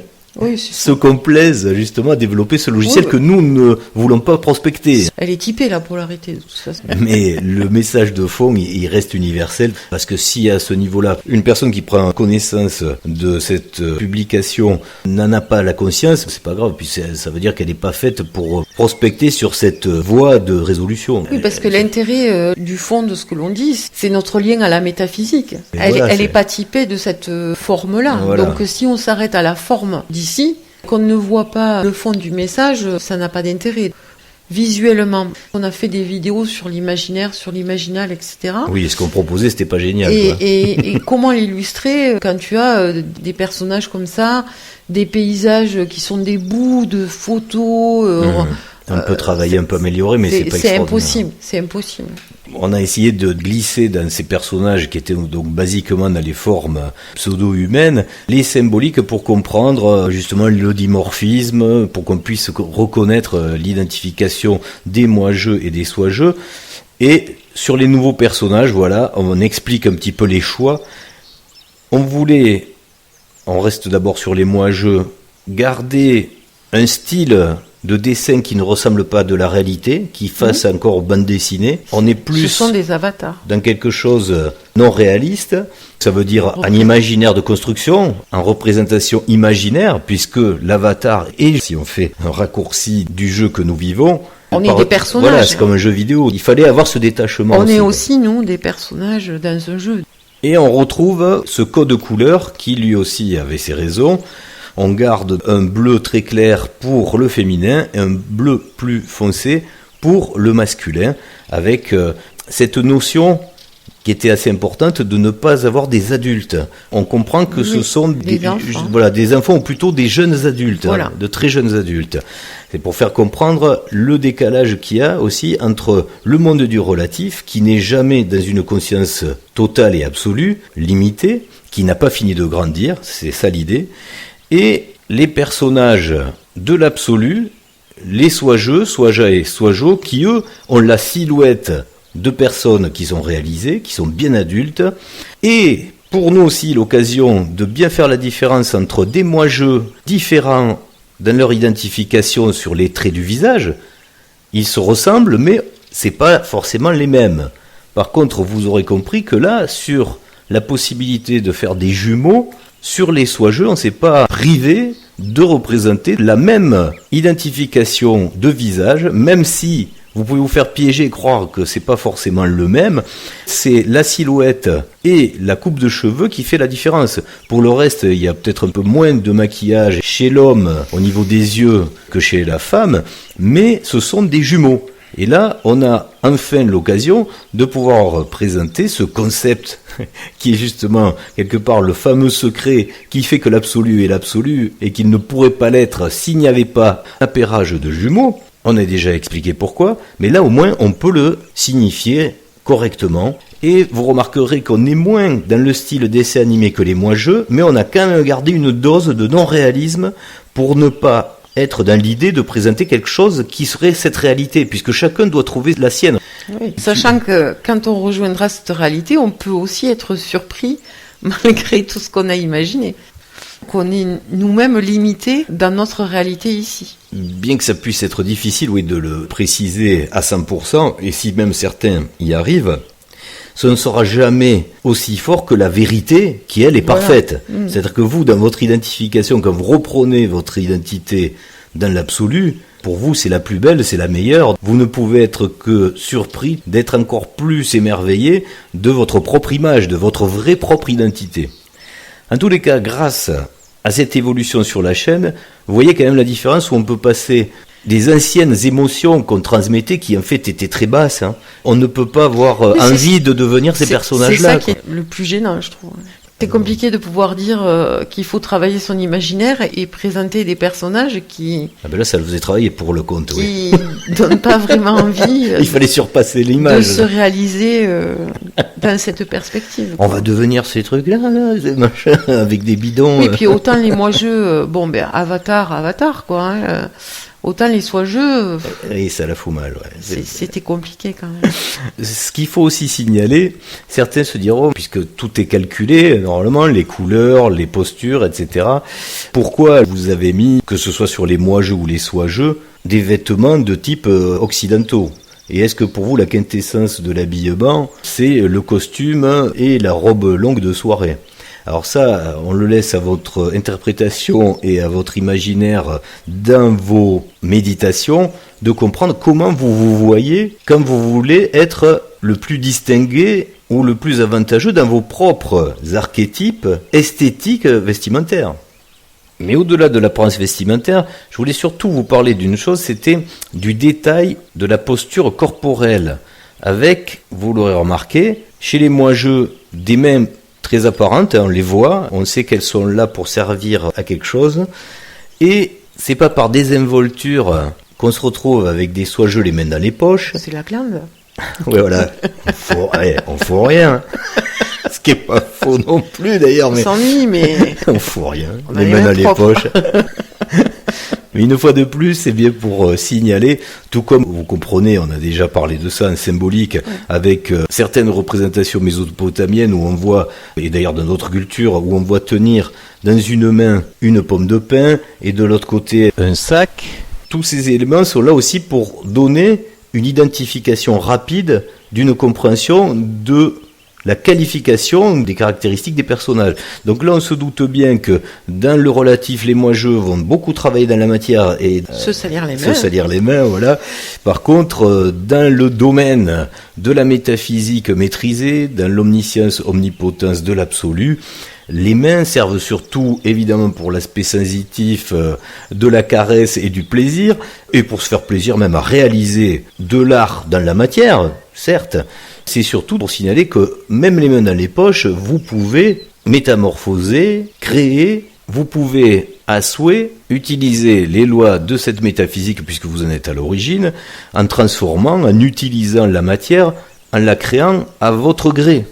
se complaisent justement à développer ce logiciel que nous ne voulons pas prospecter. Elle est typée la polarité de toute façon. Mais le message de fond, il reste universel parce que si à ce niveau-là, une personne qui prend connaissance de cette publication n'en a pas la conscience, c'est pas grave, puis ça veut dire qu'elle n'est pas faite pour prospecter sur cette voie de résolution. Oui, parce que l'intérêt du fond de ce que l'on dit, c'est notre lien à la métaphysique. Et elle voilà, n'est pas typée de cette forme-là. Voilà. Donc si on s'arrête à la forme d'ici, qu'on ne voit pas le fond du message, ça n'a pas d'intérêt. Visuellement, on a fait des vidéos sur l'imaginaire, sur l'imaginal, etc. Oui, ce qu'on proposait, c'était pas génial. Et comment l'illustrer quand tu as des personnages comme ça, des paysages qui sont des bouts de photos... un peu travaillé, un peu amélioré, mais c'est pas extraordinaire. C'est impossible. On a essayé de glisser dans ces personnages qui étaient donc basiquement dans les formes pseudo-humaines, les symboliques pour comprendre justement le dimorphisme, pour qu'on puisse reconnaître l'identification des moi-je et des soi-je. Et sur les nouveaux personnages, voilà, on explique un petit peu les choix. On reste d'abord sur les moi-je, garder un style de dessin qui ne ressemble pas de la réalité, qui fasse encore bande dessinée. On est plus Ce sont des avatars. dans quelque chose non réaliste, ça veut dire en imaginaire de construction, en représentation imaginaire, puisque l'avatar est, si on fait un raccourci du jeu que nous vivons, on est des personnages. Voilà, c'est comme un jeu vidéo. Il fallait avoir ce détachement. On est aussi, nous, des personnages dans un jeu. Et on retrouve ce code couleur qui lui aussi avait ses raisons. On garde un bleu très clair pour le féminin et un bleu plus foncé pour le masculin, avec cette notion qui était assez importante de ne pas avoir des adultes. On comprend que ce sont des enfants ou plutôt des jeunes adultes, de très jeunes adultes. C'est pour faire comprendre le décalage qu'il y a aussi entre le monde du relatif, qui n'est jamais dans une conscience totale et absolue, limitée, qui n'a pas fini de grandir, c'est ça l'idée, et les personnages de l'absolu, les Soijeux, Soija et Soijo, qui eux ont la silhouette de personnes qui sont réalisées, qui sont bien adultes, et pour nous aussi l'occasion de bien faire la différence entre des Moijeux différents dans leur identification sur les traits du visage. Ils se ressemblent, mais c'est pas forcément les mêmes. Par contre, vous aurez compris que là, sur la possibilité de faire des jumeaux, sur les Soijeux, on ne s'est pas privé de représenter la même identification de visage, même si vous pouvez vous faire piéger et croire que c'est pas forcément le même. C'est la silhouette et la coupe de cheveux qui fait la différence. Pour le reste, il y a peut-être un peu moins de maquillage chez l'homme au niveau des yeux que chez la femme, mais ce sont des jumeaux. Et là, on a enfin l'occasion de pouvoir présenter ce concept qui est justement quelque part le fameux secret qui fait que l'absolu est l'absolu et qu'il ne pourrait pas l'être s'il n'y avait pas un pairage de jumeaux. On a déjà expliqué pourquoi, mais là au moins on peut le signifier correctement. Et vous remarquerez qu'on est moins dans le style dessin animé que les Moijeux, mais on a quand même gardé une dose de non-réalisme pour ne pas être dans l'idée de présenter quelque chose qui serait cette réalité, puisque chacun doit trouver la sienne. Oui, sachant que quand on rejoindra cette réalité, on peut aussi être surpris malgré tout ce qu'on a imaginé. Qu'on est nous-mêmes limités dans notre réalité ici. Bien que ça puisse être difficile, oui, de le préciser à 100%, et si même certains y arrivent, ce ne sera jamais aussi fort que la vérité qui, elle, est parfaite. C'est-à-dire que vous, dans votre identification, quand vous reprenez votre identité dans l'absolu, pour vous, c'est la plus belle, c'est la meilleure. Vous ne pouvez être que surpris d'être encore plus émerveillé de votre propre image, de votre vraie propre identité. En tous les cas, grâce à cette évolution sur la chaîne, vous voyez quand même la différence où on peut passer des anciennes émotions qu'on transmettait qui en fait étaient très basses. On ne peut pas avoir envie de devenir ces personnages-là. C'est ça qui est le plus gênant, je trouve. C'est compliqué de pouvoir dire qu'il faut travailler son imaginaire et présenter des personnages qui... Ah ben là, ça vous est travaillé pour le compte, qui donnent pas vraiment envie il fallait surpasser l'image. De se réaliser dans cette perspective. On va devenir ces trucs-là, là, ces machins, avec des bidons. Oui, puis autant les Moijeux, Avatar, quoi. Autant les Soijeux... Et ça la fout mal, ouais. C'était compliqué quand même. Ce qu'il faut aussi signaler, certains se diront, puisque tout est calculé, normalement, les couleurs, les postures, etc. Pourquoi vous avez mis, que ce soit sur les Moijeux ou les Soijeux, des vêtements de type occidentaux ? Et est-ce que pour vous, la quintessence de l'habillement, c'est le costume et la robe longue de soirée ? Alors ça, on le laisse à votre interprétation et à votre imaginaire dans vos méditations de comprendre comment vous vous voyez quand vous voulez être le plus distingué ou le plus avantageux dans vos propres archétypes esthétiques vestimentaires. Mais au-delà de l'apparence vestimentaire, je voulais surtout vous parler d'une chose, c'était du détail de la posture corporelle. Avec, vous l'aurez remarqué, chez les Moijeux, des mains très apparentes, on les voit, on sait qu'elles sont là pour servir à quelque chose, et c'est pas par désinvolture qu'on se retrouve avec des Soijeux les mains dans les poches. C'est la glande. Oui, voilà, on fout rien. Ce qui est pas faux non plus d'ailleurs, mais on s'ennuie, mais on fout rien, les mains dans les poches. Mais une fois de plus, c'est bien pour signaler, tout comme vous comprenez, on a déjà parlé de ça en symbolique, avec certaines représentations mésopotamiennes où on voit, et d'ailleurs dans d'autres cultures, où on voit tenir dans une main une pomme de pin et de l'autre côté un sac. Tous ces éléments sont là aussi pour donner une identification rapide d'une compréhension de la qualification des caractéristiques des personnages. Donc là, on se doute bien que dans le relatif, les Moijeux vont beaucoup travailler dans la matière et se salir les mains. Voilà. Par contre, dans le domaine de la métaphysique maîtrisée, dans l'omniscience, omnipotence de l'absolu, les mains servent surtout, évidemment, pour l'aspect sensitif de la caresse et du plaisir, et pour se faire plaisir même à réaliser de l'art dans la matière, certes. C'est surtout pour signaler que même les mains dans les poches, vous pouvez métamorphoser, créer, vous pouvez à souhait utiliser les lois de cette métaphysique, puisque vous en êtes à l'origine, en transformant, en utilisant la matière, en la créant à votre gré.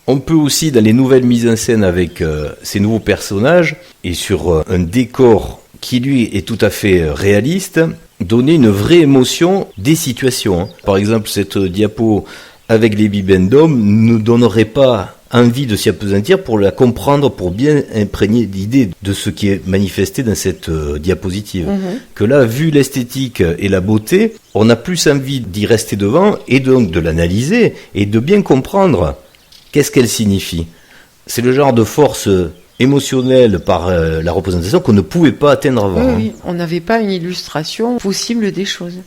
On peut aussi, dans les nouvelles mises en scène avec ces nouveaux personnages, et sur un décor qui lui est tout à fait réaliste, donner une vraie émotion des situations, hein. Par exemple, cette diapo avec les bibendums ne donnerait pas envie de s'y appesantir pour la comprendre, pour bien imprégner d'idées de ce qui est manifesté dans cette diapositive. Que là, vu l'esthétique et la beauté, on a plus envie d'y rester devant et donc de l'analyser et de bien comprendre qu'est-ce qu'elle signifie. C'est le genre de force émotionnelle par la représentation qu'on ne pouvait pas atteindre avant. Oui, on n'avait pas une illustration possible des choses.